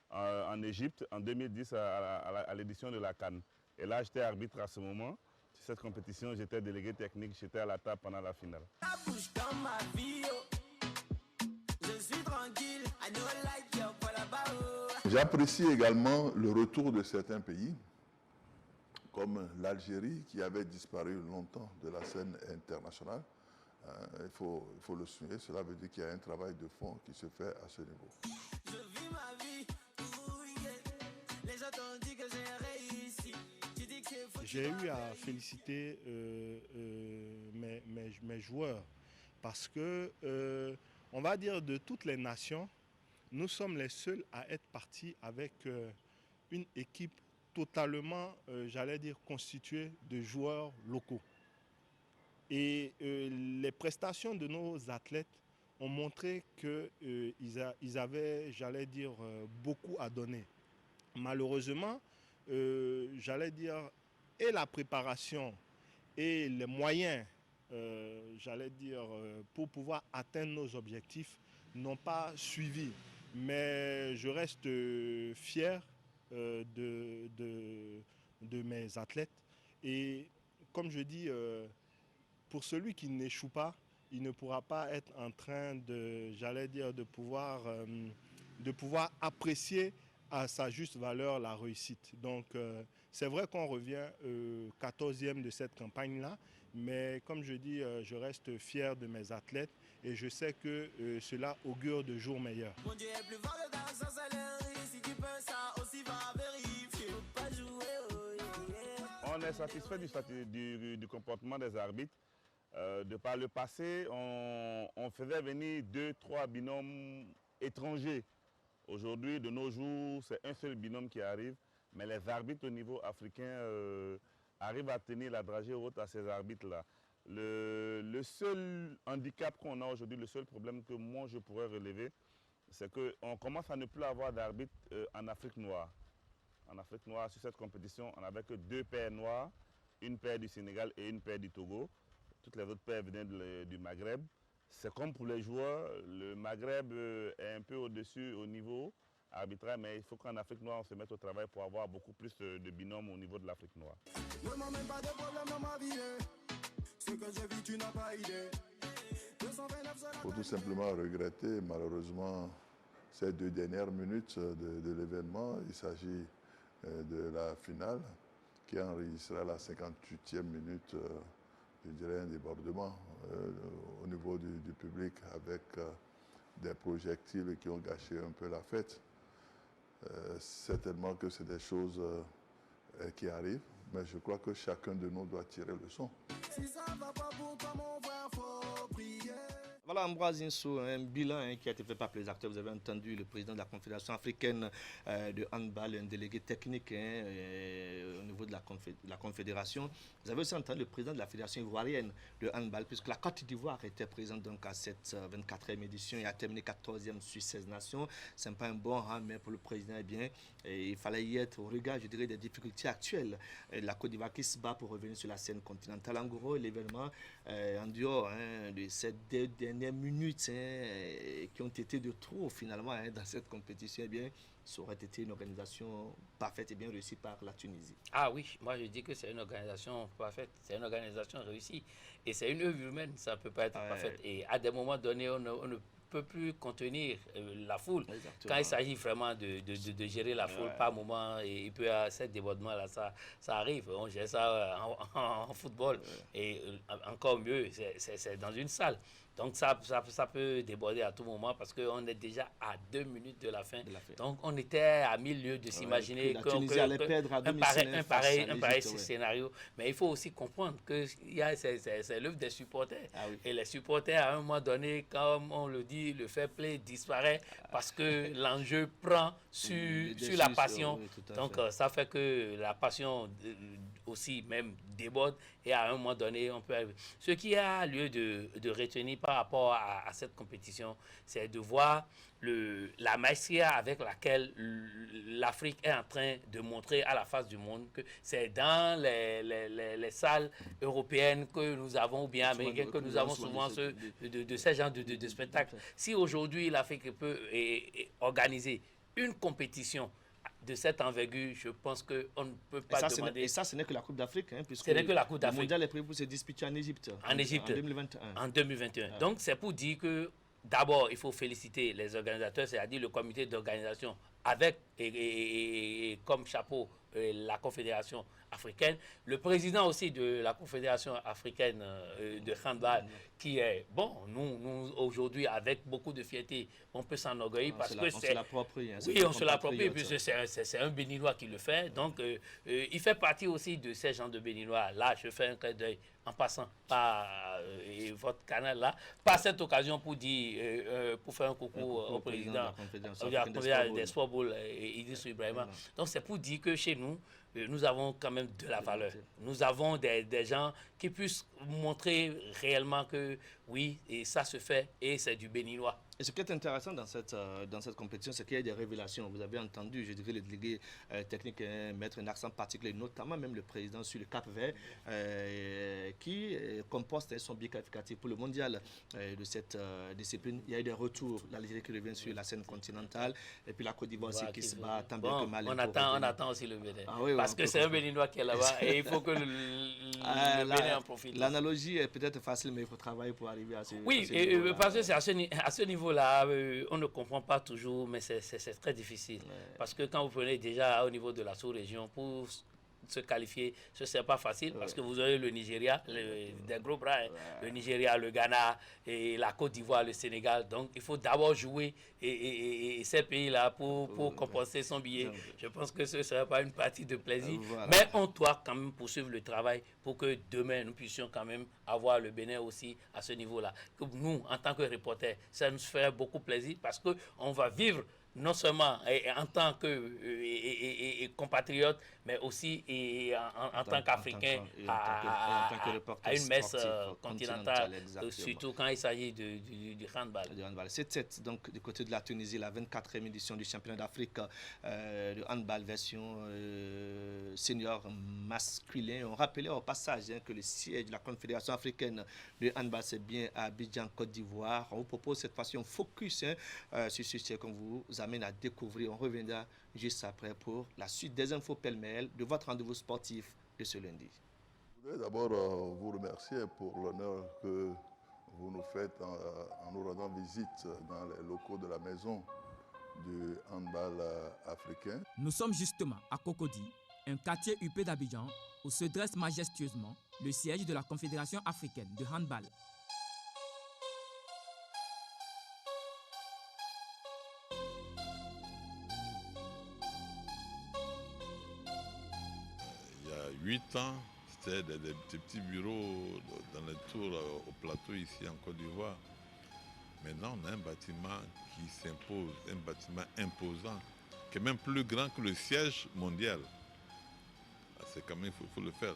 en Égypte, en 2010 à l'édition de la CAN. Et là, j'étais arbitre à ce moment. Sur cette compétition, j'étais délégué technique, j'étais à la table pendant la finale. J'apprécie également le retour de certains pays, comme l'Algérie, qui avait disparu longtemps de la scène internationale. Il faut le souligner, cela veut dire qu'il y a un travail de fond qui se fait à ce niveau. Je vis ma vie, les gens t'ont dit que j'ai réussi. J'ai eu à féliciter mes joueurs parce que, on va dire, de toutes les nations, nous sommes les seuls à être partis avec une équipe totalement, j'allais dire, constituée de joueurs locaux. Et les prestations de nos athlètes ont montré qu'ils avaient, j'allais dire, beaucoup à donner. Malheureusement, j'allais dire, et la préparation et les moyens, j'allais dire, pour pouvoir atteindre nos objectifs n'ont pas suivi. Mais je reste fier de mes athlètes. Et comme je dis, pour celui qui n'échoue pas, il ne pourra pas être en train de, j'allais dire, de pouvoir apprécier à sa juste valeur la réussite. Donc c'est vrai qu'on revient 14e de cette campagne-là, mais comme je dis, je reste fier de mes athlètes et je sais que cela augure de jours meilleurs. Mon Dieu est plus fort que ta sorcellerie, si tu peux ça aussi va vérifier, pas jouer. On est satisfait du comportement des arbitres. De par le passé, on faisait venir 2-3 binômes étrangers. Aujourd'hui, de nos jours, c'est un seul binôme qui arrive, mais les arbitres au niveau africain arrivent à tenir la dragée haute à ces arbitres-là. Le seul handicap qu'on a aujourd'hui, le seul problème que moi je pourrais relever, c'est qu'on commence à ne plus avoir d'arbitres en Afrique noire. En Afrique noire, sur cette compétition, on n'avait que 2 paires noires, une paire du Sénégal et une paire du Togo. Toutes les autres paires venaient du Maghreb. C'est comme pour les joueurs, le Maghreb est un peu au-dessus au niveau arbitral, mais il faut qu'en Afrique noire, on se mette au travail pour avoir beaucoup plus de binômes au niveau de l'Afrique noire. Ne m'emmène pas de problème dans ma vie, ce que je vis, tu n'as pas idée. Il faut tout simplement regretter, malheureusement, ces 2 dernières minutes de l'événement. Il s'agit de la finale qui enregistrera la 58e minute. Je dirais un débordement au niveau du public avec des projectiles qui ont gâché un peu la fête. Certainement que c'est des choses qui arrivent, mais je crois que chacun de nous doit tirer le son. Si ça va pas pour toi, mon frère, faut prier. Voilà, Ambroise Insou, un bilan qui a été fait par les acteurs. Vous avez entendu le président de la Confédération africaine de handball, un délégué technique au niveau de la Confédération. Vous avez aussi entendu le président de la Fédération ivoirienne de handball, puisque la Côte d'Ivoire était présente donc à cette 24e édition et a terminé 14e sur 16 nations. Ce n'est pas un bon rang, mais pour le président, eh bien, il fallait y être au regard, je dirais, des difficultés actuelles. La Côte d'Ivoire qui se bat pour revenir sur la scène continentale. En gros, l'événement, en dehors de ces 2 dernières minutes qui ont été de trop finalement dans cette compétition, eh bien, ça aurait été une organisation parfaite et bien réussie par la Tunisie. Ah oui, moi je dis que c'est une organisation parfaite, c'est une organisation réussie. Et c'est une œuvre humaine, ça ne peut pas être parfaite. Et à des moments donnés, on ne peut plus contenir la foule. Exactement. Quand il s'agit vraiment de gérer la foule, par moment, et il peut y avoir ces débordements-là, ça arrive. On gère ça en football. Et encore mieux, c'est dans une salle. Donc ça peut déborder à tout moment parce qu'on est déjà à 2 minutes de la fin. Donc on était à 1000 lieues de s'imaginer un pareil scénario. Mais il faut aussi comprendre que c'est l'œuvre des supporters. Et les supporters, à un moment donné, comme on le dit, le fair play disparaît parce que l'enjeu prend sur la passion. Donc ça fait que la passion aussi même déborde et à un moment donné, on peut arriver. Ce qui a lieu de retenir par rapport à cette compétition, c'est de voir la maestria avec laquelle l'Afrique est en train de montrer à la face du monde que c'est dans les salles européennes que nous avons, ou bien américaines, que nous avons souvent de ces genres de spectacles. Si aujourd'hui l'Afrique peut organiser une compétition de cette envergure, je pense qu'on ne peut pas demander... Et ça, ce n'est que la Coupe d'Afrique, puisque ce n'est que la Coupe d'Afrique. Le mondial est prévu pour se disputer en Égypte. En 2021. En 2021. Donc, c'est pour dire que, d'abord, il faut féliciter les organisateurs, c'est-à-dire le comité d'organisation, avec et comme chapeau la Confédération africaine, le président aussi de la Confédération africaine de handball, qui est, bon, nous aujourd'hui, avec beaucoup de fierté, on peut s'enorgueillir parce que c'est... Oui, on se l'approprie, puisque c'est un Béninois qui le fait. Donc, il fait partie aussi de ces gens de Béninois. Là, je fais un clin d'œil en passant par votre canal là, par cette occasion pour dire, pour faire un coucou au président de la Confédération des Sport Ball, Idriss Ibrahima. Donc, c'est pour dire que chez nous, nous avons quand même de la valeur. Nous avons des gens qui puissent montrer réellement que oui, et ça se fait, et c'est du béninois. Et ce qui est intéressant dans cette compétition, c'est qu'il y a des révélations. Vous avez entendu, je dirais, le délégué technique mettre un accent particulier, notamment même le président sur le Cap-Vert, qui composte son biais qualificatif pour le mondial de cette discipline. Il y a eu des retours, l'Algérie qui revient sur la scène continentale, et puis la Côte d'Ivoire aussi qui se bat tant bien que mal. On attend aussi le Bénin, parce que c'est un Béninois qui est là-bas, et il faut que le Bénin en profite. L'analogie est peut-être facile, mais il faut travailler pour arriver à ce niveau. Oui, parce que c'est à ce niveau-là, on ne comprend pas toujours, mais c'est très difficile. Parce que quand vous prenez déjà au niveau de la sous-région, pour se qualifier, ce n'est pas facile, parce que vous avez le Nigeria, des gros bras, le Nigeria, le Ghana, et la Côte d'Ivoire, le Sénégal. Donc, il faut d'abord jouer et ces pays-là pour compenser son billet. Je pense que ce ne serait pas une partie de plaisir. Mais on doit quand même poursuivre le travail pour que demain, nous puissions quand même avoir le Bénin aussi à ce niveau-là. Que nous, en tant que reporters, ça nous ferait beaucoup plaisir parce qu'on va vivre non seulement en tant que compatriote, mais aussi en tant qu'Africain à une messe continentale, surtout quand il s'agit du handball. C'est donc du côté de la Tunisie, la 24e édition du championnat d'Afrique de handball version senior masculin. On rappelait au passage que le siège de la Confédération africaine de handball, c'est bien à Abidjan, Côte d'Ivoire. On vous propose cette fois-ci un focus sur ce sujet qu'on vous amène à découvrir. On reviendra juste après pour la suite des infos pêle-mêle de votre rendez-vous sportif de ce lundi. Je voudrais d'abord vous remercier pour l'honneur que vous nous faites en nous rendant visite dans les locaux de la maison du handball africain. Nous sommes justement à Cocody, un quartier huppé d'Abidjan où se dresse majestueusement le siège de la Confédération africaine de handball. Il y a 8 ans, c'était des petits bureaux dans les tours au plateau ici en Côte d'Ivoire. Maintenant, on a un bâtiment qui s'impose, un bâtiment imposant, qui est même plus grand que le siège mondial. C'est quand même, il faut le faire.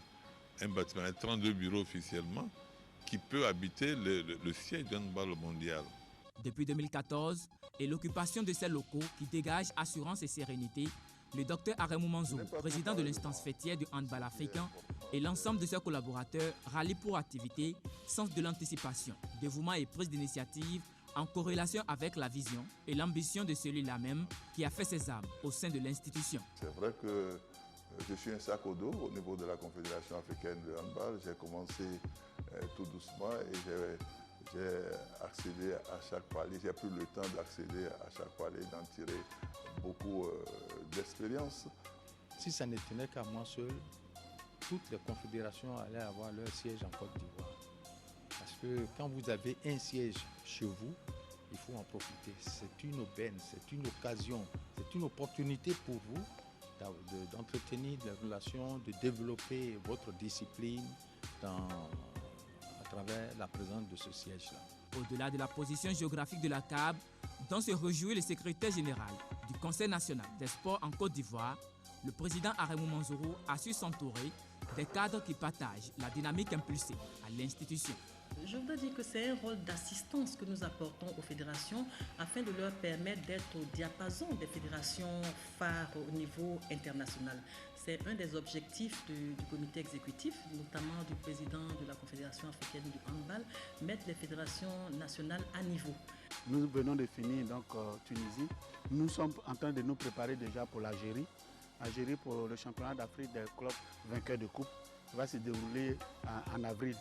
Un bâtiment avec 32 bureaux officiellement, qui peut habiter le siège du handball mondial. Depuis 2014 et l'occupation de ces locaux qui dégagent assurance et sérénité, le docteur Aremou Manzourou, président de l'instance fêtière du handball africain, et l'ensemble de ses collaborateurs rallient pour activité, sens de l'anticipation, dévouement et prise d'initiative en corrélation avec la vision et l'ambition de celui-là même qui a fait ses armes au sein de l'institution. C'est vrai que je suis un sac au dos au niveau de la Confédération africaine de handball. J'ai commencé tout doucement et j'ai accédé à chaque palier. J'ai pris le temps d'accéder à chaque palier, d'en tirer beaucoup d'expérience. Si ça ne tenait qu'à moi seul, toutes les confédérations allaient avoir leur siège en Côte d'Ivoire. Parce que quand vous avez un siège chez vous, il faut en profiter. C'est une aubaine, c'est une occasion, c'est une opportunité pour vous d'entretenir des relations, de développer votre discipline à travers la présence de ce siège-là. Au-delà de la position géographique de la CAB, dont se réjouit le secrétaire général du Conseil national des sports en Côte d'Ivoire, le président Aremou Manzourou a su s'entourer des cadres qui partagent la dynamique impulsée à l'institution. Je voudrais dire que c'est un rôle d'assistance que nous apportons aux fédérations afin de leur permettre d'être au diapason des fédérations phares au niveau international. C'est un des objectifs du comité exécutif, notamment du président de la Confédération africaine du handball, mettre les fédérations nationales à niveau. Nous venons de finir donc Tunisie. Nous sommes en train de nous préparer déjà pour l'Algérie. Algérie pour le championnat d'Afrique des clubs vainqueurs de coupe va se dérouler en avril.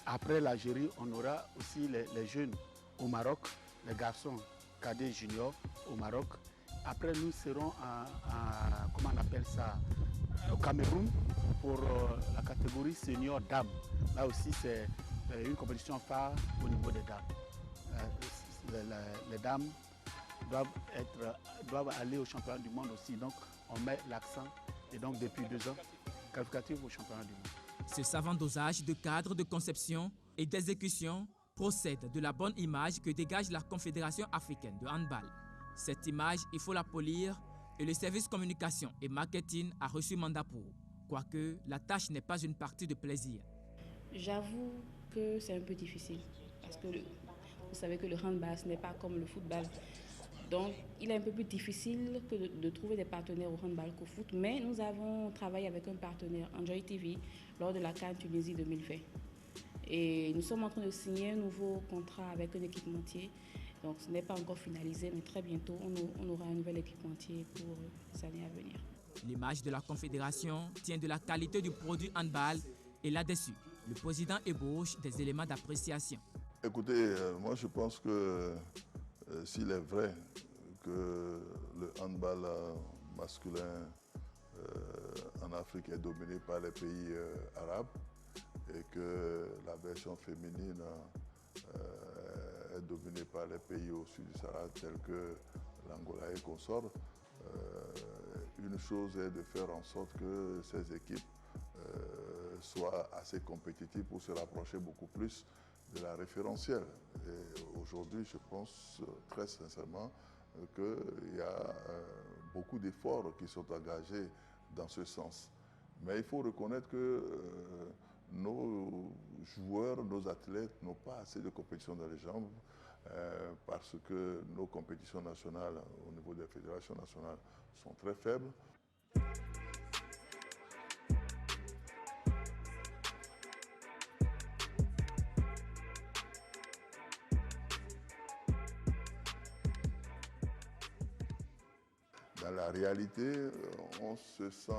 Après l'Algérie, on aura aussi les jeunes au Maroc, les garçons cadets juniors au Maroc. Après, nous serons comment on appelle ça, au Cameroun pour la catégorie senior dames. Là aussi, c'est une compétition phare au niveau des dames. Les dames doivent aller au championnat du monde aussi. Donc, on met l'accent, et donc depuis 2 ans, qualificatif au championnat du monde. Ce savant dosage de cadre de conception et d'exécution procède de la bonne image que dégage la Confédération africaine de handball. Cette image, il faut la polir et le service communication et marketing a reçu mandat pour. Quoique, la tâche n'est pas une partie de plaisir. J'avoue que c'est un peu difficile parce que vous savez que le handball, ce n'est pas comme le football. Donc, il est un peu plus difficile que de trouver des partenaires au handball qu'au foot. Mais nous avons travaillé avec un partenaire, Enjoy TV, lors de la CAN Tunisie 2020. Et nous sommes en train de signer un nouveau contrat avec un équipementier. Donc, ce n'est pas encore finalisé, mais très bientôt, on aura un nouvel équipementier pour les années à venir. L'image de la Confédération tient de la qualité du produit handball et là-dessus, le président ébauche des éléments d'appréciation. Écoutez, moi je pense que s'il est vrai que le handball masculin en Afrique est dominé par les pays arabes et que la version féminine est dominée par les pays au sud du Sahara tels que l'Angola et consorts, une chose est de faire en sorte que ces équipes soient assez compétitives pour se rapprocher beaucoup plus de la référentielle. Et aujourd'hui, je pense très sincèrement qu'il y a beaucoup d'efforts qui sont engagés dans ce sens. Mais il faut reconnaître que nos joueurs, nos athlètes n'ont pas assez de compétition dans les jambes parce que nos compétitions nationales au niveau des fédérations nationales sont très faibles. Dans la réalité, on se sent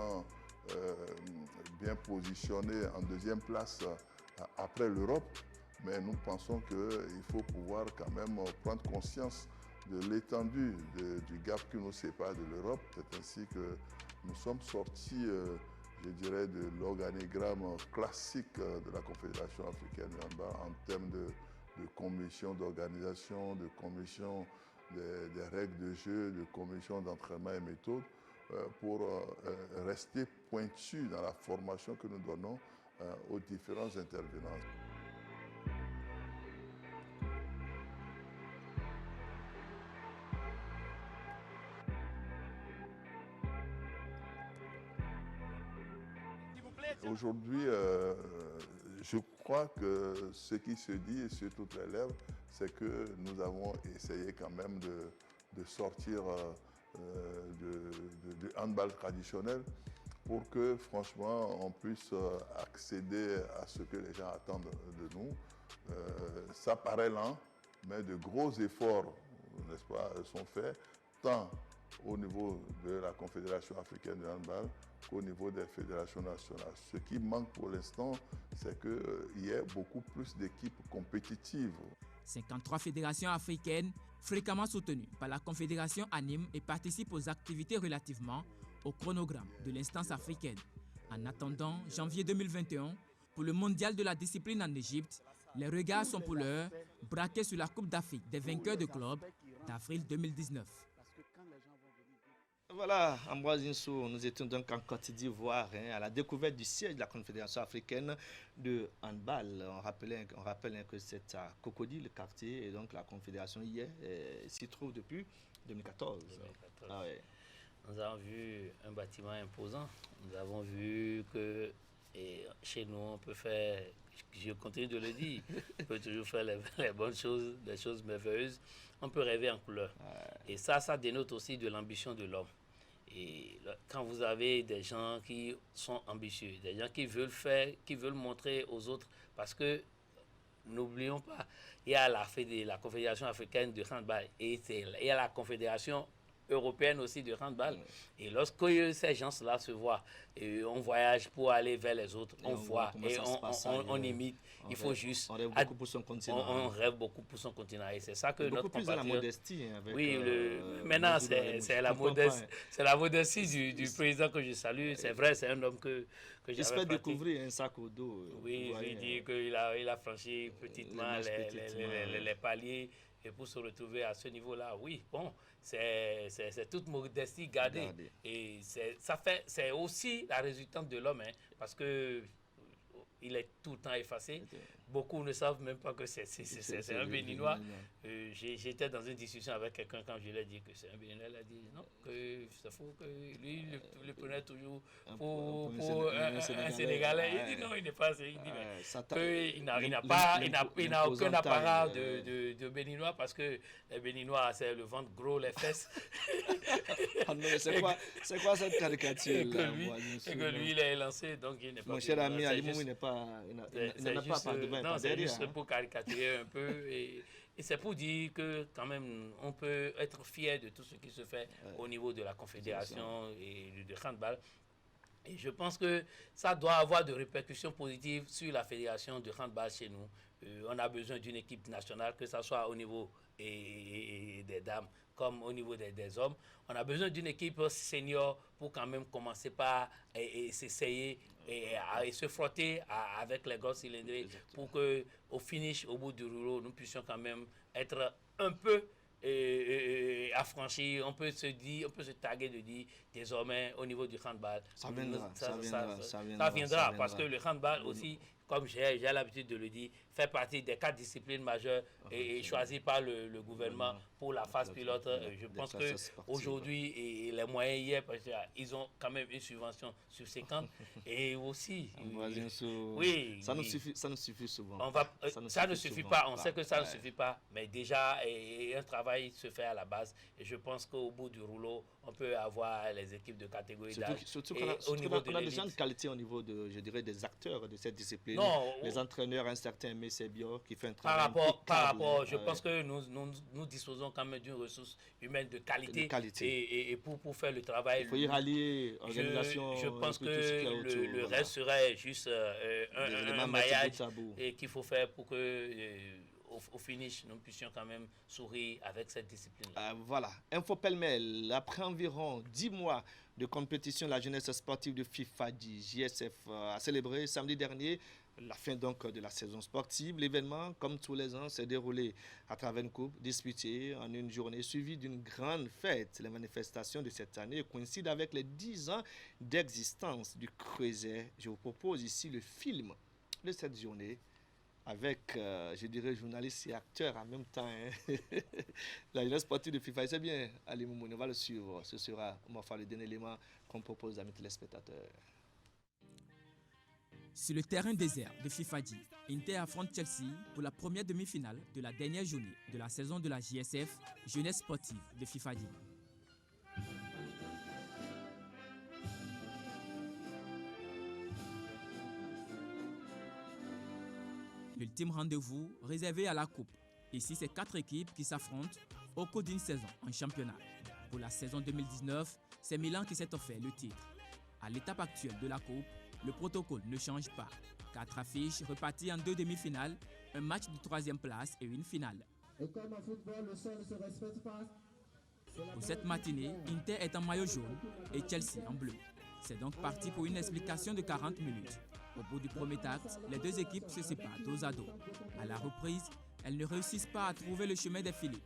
bien positionné en 2e place après l'Europe, mais nous pensons qu'il faut pouvoir quand même prendre conscience de l'étendue du gap qui nous sépare de l'Europe. C'est ainsi que nous sommes sortis, je dirais, de l'organigramme classique de la Confédération africaine de handball en termes de commission d'organisation, de commission des règles de jeu, de commission d'entraînement et méthode, pour rester pointu dans la formation que nous donnons aux différents intervenants. Aujourd'hui, je crois que ce qui se dit sur toutes les lèvres, c'est que nous avons essayé quand même de sortir du handball traditionnel pour que franchement on puisse accéder à ce que les gens attendent de nous. Ça paraît lent, mais de gros efforts, n'est-ce pas, sont faits, tant au niveau de la Confédération africaine de handball qu'au niveau des fédérations nationales. Ce qui manque pour l'instant, c'est qu'il y ait beaucoup plus d'équipes compétitives. 53 fédérations africaines, fréquemment soutenues par la Confédération, animent et participent aux activités relativement au chronogramme de l'instance africaine. En attendant janvier 2021, pour le mondial de la discipline en Égypte, les regards sont pour l'heure braqués sur la Coupe d'Afrique des vainqueurs de club d'avril 2019. Voilà, Ambroise Insou, nous étions donc en Côte d'Ivoire à la découverte du siège de la Confédération africaine de handball. On rappelle que c'est à Cocody, le quartier, et donc la Confédération s'y trouve depuis 2014. Ah ouais. Nous avons vu un bâtiment imposant. Nous avons vu que chez nous, on peut faire, je continue de le dire, on peut toujours faire les bonnes choses, les choses merveilleuses. On peut rêver en couleur. Et ça dénote aussi de l'ambition de l'homme. Et quand vous avez des gens qui sont ambitieux, des gens qui veulent faire, qui veulent montrer aux autres, parce que n'oublions pas, il y a la Confédération africaine de handball et il y a la Confédération européenne aussi de handball. Et lorsque ces gens-là se voient, et on voyage pour aller vers les autres, on voit et on imite. Il faut juste... On rêve beaucoup pour son continent. On rêve beaucoup pour son continent. Et c'est ça que notre compatriote... Beaucoup plus à la modestie. Avec, oui, maintenant, c'est la modestie du président que je salue. C'est vrai, c'est un homme que j'espère découvrir un sac au dos. Oui, je lui dis qu'il a franchi petitement les paliers. Et pour se retrouver à ce niveau-là, oui, bon, c'est toute modestie gardée. Et c'est aussi la résultante de l'homme, parce que il est tout le temps effacé. Beaucoup ne savent même pas que c'est un Béninois. J'étais dans une discussion avec quelqu'un quand je lui ai dit que c'est un Béninois. Il a dit non, que c'est faux, que lui, le prenait toujours pour un Sénégalais. Il dit non, il n'est pas. Il dit il n'a aucun apparat de Béninois parce que les Béninois, c'est le ventre gros, les fesses. C'est quoi cette caricature? Et que lui, il est lancé, donc il n'est pas. Mon cher ami Ali Moumou n'est pas. Il n'en a pas par devant. Non, c'est juste pour caricaturer un peu et c'est pour dire que quand même on peut être fier de tout ce qui se fait au niveau de la Confédération et de handball. Et je pense que ça doit avoir de répercussions positives sur la fédération de handball chez nous. On a besoin d'une équipe nationale, que ce soit au niveau des dames comme au niveau des hommes. On a besoin d'une équipe senior pour quand même commencer par s'essayer et se frotter avec les gros cylindrés pour qu'au finish, au bout du rouleau, nous puissions quand même être un peu affranchis. On peut se taguer de dire désormais au niveau du handball. Ça viendra parce que le handball aussi, comme j'ai l'habitude de le dire, fait partie des 4 disciplines majeures et choisies par le gouvernement pour la phase pilote. Je pense qu'aujourd'hui, les moyens hier, ils ont quand même une subvention subséquente. Et aussi... oui, ça nous suffit souvent. Ça ne suffit pas, on sait que ça ne suffit pas, mais déjà, un travail se fait à la base. Et je pense qu'au bout du rouleau, on peut avoir les équipes de catégorie d'âge. Surtout qu'on a déjà une qualité au niveau des acteurs de cette discipline. Non, les entraîneurs, un certain Messebio qui fait un travail par rapport, je pense que nous disposons quand même d'une ressource humaine de qualité. Et pour faire le travail, il faut y rallier organisation. Je pense que le reste serait juste un maillage et qu'il faut faire pour que au finish, nous puissions quand même sourire avec cette discipline. Voilà, Info pêle-mêle. Après environ 10 mois de compétition, la jeunesse sportive de FIFA du JSF a célébré samedi dernier la fin donc de la saison sportive. L'événement, comme tous les ans, s'est déroulé à travers une coupe disputée en une journée suivie d'une grande fête. Les manifestations de cette année coïncident avec les 10 ans d'existence du Creuset. Je vous propose ici le film de cette journée avec, je dirais, journalistes et acteurs en même temps. La jeunesse sportive de FIFA, c'est bien. Ali Moumouni, on va le suivre. Ce sera, on va faire le dernier élément qu'on propose à mes téléspectateurs. Sur le terrain désert de Fifadi, Inter affronte Chelsea pour la première demi-finale de la dernière journée de la saison de la JSF, Jeunesse Sportive de Fifadi. L'ultime rendez-vous réservé à la Coupe. Ici, c'est 4 équipes qui s'affrontent au cours d'une saison en championnat. Pour la saison 2019, c'est Milan qui s'est offert le titre. À l'étape actuelle de la Coupe, le protocole ne change pas. 4 affiches reparties en 2 demi-finales, un match de 3e place et une finale. Et comme en football, le sol ne se respecte pas. Pour cette matinée, Inter est en maillot jaune et Chelsea en bleu. C'est donc parti pour une explication de 40 minutes. Au bout du premier acte, les 2 équipes se séparent dos à dos. À la reprise, elles ne réussissent pas à trouver le chemin des filets.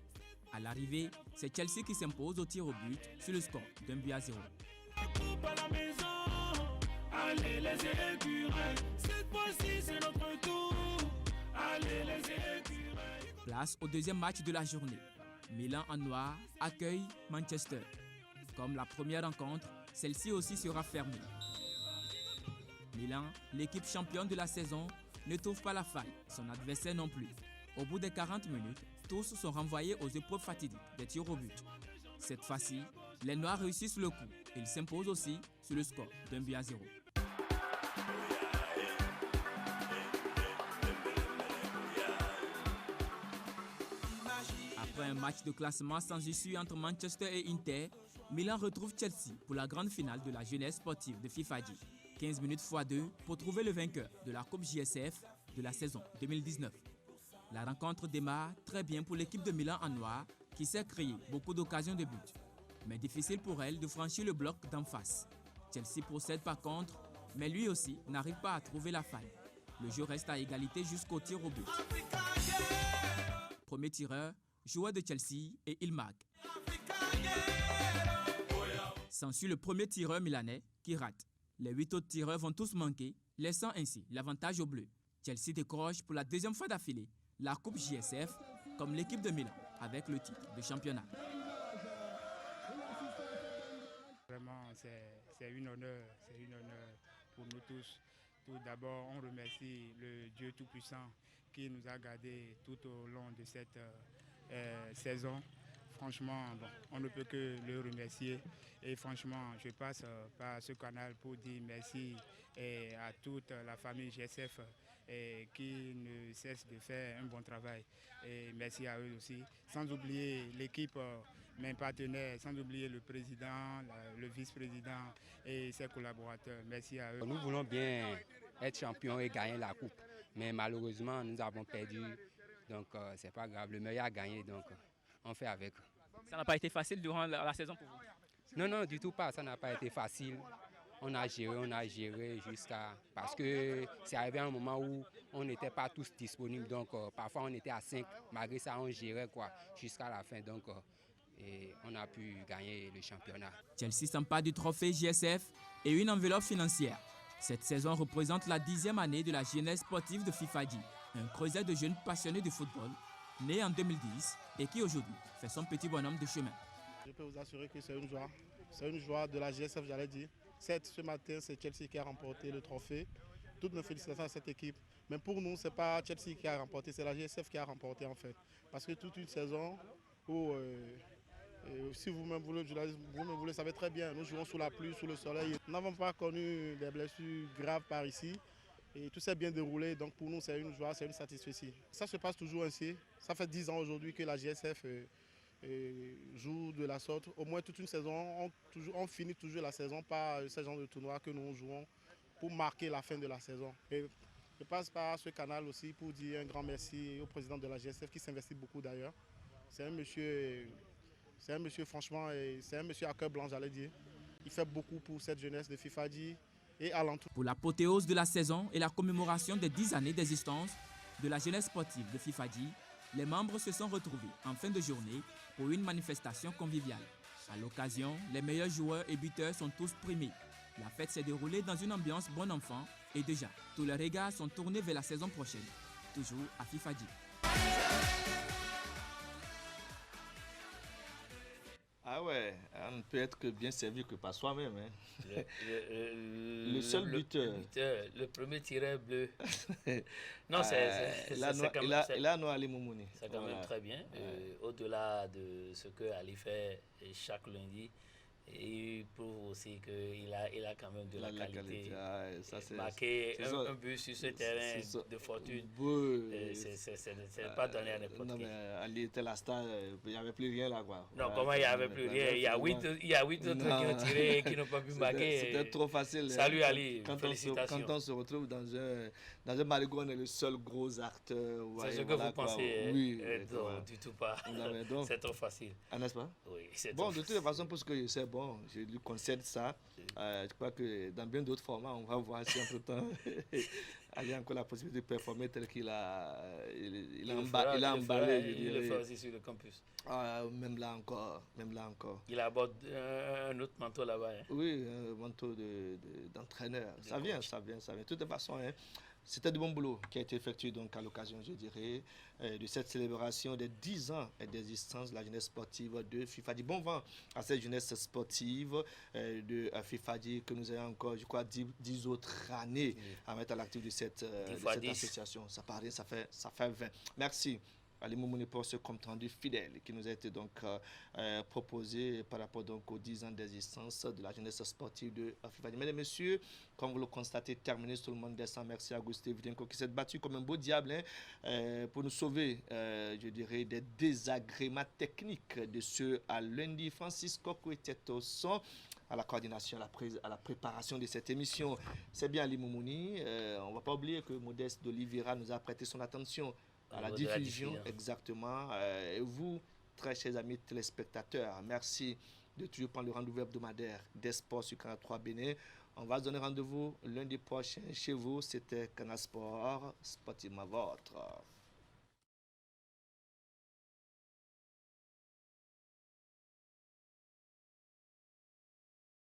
À l'arrivée, c'est Chelsea qui s'impose au tir au but sur le score d'1-0. Allez les écureuils, cette fois-ci c'est notre tour. Allez les écureuils. Place au deuxième match de la journée. Milan en noir accueille Manchester. Comme la première rencontre, celle-ci aussi sera fermée. Milan, l'équipe championne de la saison, ne trouve pas la faille, son adversaire non plus. Au bout des 40 minutes, tous sont renvoyés aux épreuves fatidiques des tirs au but. Cette fois-ci, les Noirs réussissent le coup. Ils s'imposent aussi sur le score d'1-0. Après un match de classement sans issue entre Manchester et Inter, Milan retrouve Chelsea pour la grande finale de la jeunesse sportive de Fifadi. 15 minutes x 2 pour trouver le vainqueur de la Coupe JSF de la saison 2019. La rencontre démarre très bien pour l'équipe de Milan en noir qui s'est créé beaucoup d'occasions de but. Mais difficile pour elle de franchir le bloc d'en face. Chelsea procède par contre, mais lui aussi n'arrive pas à trouver la faille. Le jeu reste à égalité jusqu'au tir au but. Premier tireur, joueur de Chelsea et il marque. S'ensuit le premier tireur milanais qui rate. Les 8 autres tireurs vont tous manquer, laissant ainsi l'avantage aux Bleus. Chelsea décroche pour la 2e fois d'affilée la Coupe JSF comme l'équipe de Milan avec le titre de championnat. Vraiment, c'est un honneur pour nous tous. Tout d'abord, on remercie le Dieu Tout-Puissant qui nous a gardés tout au long de cette saison. Franchement, bon, on ne peut que le remercier. Et franchement, je passe par ce canal pour dire merci à toute la famille GSF qui ne cesse de faire un bon travail. Et merci à eux aussi. Sans oublier l'équipe, mes partenaires, sans oublier le président, le vice-président et ses collaborateurs. Merci à eux. Nous voulons bien être champions et gagner la coupe. Mais malheureusement, nous avons perdu. Donc, c'est pas grave. Le meilleur a gagné. Donc, on fait avec. Ça n'a pas été facile durant la saison pour vous? Non, non, du tout pas. Ça n'a pas été facile. On a géré jusqu'à... Parce que c'est arrivé un moment où on n'était pas tous disponibles. Donc, parfois, on était à 5. Malgré ça, on gérait jusqu'à la fin. Donc, et on a pu gagner le championnat. Chelsea s'empare du trophée JSF et une enveloppe financière. Cette saison représente la 10e année de la jeunesse sportive de Fifadi, un creuset de jeunes passionnés de football, né en 2010 et qui aujourd'hui fait son petit bonhomme de chemin. Je peux vous assurer que c'est une joie. C'est une joie de la JSF, j'allais dire. Certes, ce matin, c'est Chelsea qui a remporté le trophée. Toutes nos félicitations à cette équipe. Mais pour nous, ce n'est pas Chelsea qui a remporté, c'est la JSF qui a remporté en fait. Parce que toute une saison où, si vous-même vous le savez très bien, nous jouons sous la pluie, sous le soleil. Nous n'avons pas connu des blessures graves par ici. Et tout s'est bien déroulé, donc pour nous c'est une joie, c'est une satisfaction. Ça se passe toujours ainsi. Ça fait 10 ans aujourd'hui que la JSF joue de la sorte. Au moins toute une saison, on finit toujours la saison par ce genre de tournoi que nous jouons pour marquer la fin de la saison. Et je passe par ce canal aussi pour dire un grand merci au président de la JSF qui s'investit beaucoup d'ailleurs. C'est un monsieur franchement, c'est un monsieur à cœur blanc, j'allais dire. Il fait beaucoup pour cette jeunesse de Fifadi. Pour l'apothéose de la saison et la commémoration des 10 années d'existence de la jeunesse sportive de Fifadi, les membres se sont retrouvés en fin de journée pour une manifestation conviviale. À l'occasion, les meilleurs joueurs et buteurs sont tous primés. La fête s'est déroulée dans une ambiance bon enfant et déjà, tous les regards sont tournés vers la saison prochaine, toujours à Fifadi. Ah ouais, on ne peut être que bien servi que par soi-même. Hein. Le seul buteur. Le premier tireur bleu. Non, c'est Ali Moumouni. C'est quand même très bien. Au-delà de ce que Ali fait chaque lundi, il prouve aussi qu'il a quand même de la qualité. Marquer un but sur ce terrain de fortune, c'est pas donné à n'importe qui. Non, mais Ali était la star, il n'y avait plus rien là. Quoi. Non, comment il n'y avait plus rien? Il y a 8 autres qui ont tiré et qui n'ont pas pu marquer. C'était trop facile. Salut Ali, félicitations. Quand on se retrouve dans un marigot, on est le seul gros acteur. C'est ce que vous pensez? Oui. Non, du tout pas. C'est trop facile. N'est-ce pas? Oui, c'est bon, de toute façon, parce que c'est bon, je lui concède ça. Je crois que dans bien d'autres formats, on va voir si entre-temps, il y a encore la possibilité de performer tel qu'il a, il a emballé. Il le fait aussi sur le campus. Même là encore. Il aborde un autre manteau là-bas. Hein. Oui, un manteau d'entraîneur. Ça vient. De toute façon, hein, c'était du bon boulot qui a été effectué donc à l'occasion, je dirais, de cette célébration des 10 ans d'existence de la jeunesse sportive de FIFADI. Bon vent à cette jeunesse sportive de FIFADI que nous avons encore, je crois, 10 autres années à mettre à l'actif de cette association. Ça part rien, ça fait 20. Merci. Ali Moumouni pour ce compte rendu fidèle qui nous a été donc proposé par rapport donc aux 10 ans d'existence de la jeunesse sportive de FIFADI. Mesdames et messieurs, comme vous le constatez, terminé, tout le monde descend. Merci à Agustin Videnko qui s'est battu comme un beau diable pour nous sauver, je dirais, des désagréments techniques de ce à lundi. Francis Coco était au son, à la coordination, à la préparation de cette émission. C'est bien Ali Moumouni. On ne va pas oublier que Modeste d'Oliveira nous a prêté son attention à la diffusion, exactement. Et vous, très chers amis téléspectateurs, merci de toujours prendre le rendez-vous hebdomadaire des sports sur Canal 3 Bénin. On va se donner rendez-vous lundi prochain chez vous. C'était Canal Sport, sportivement votre.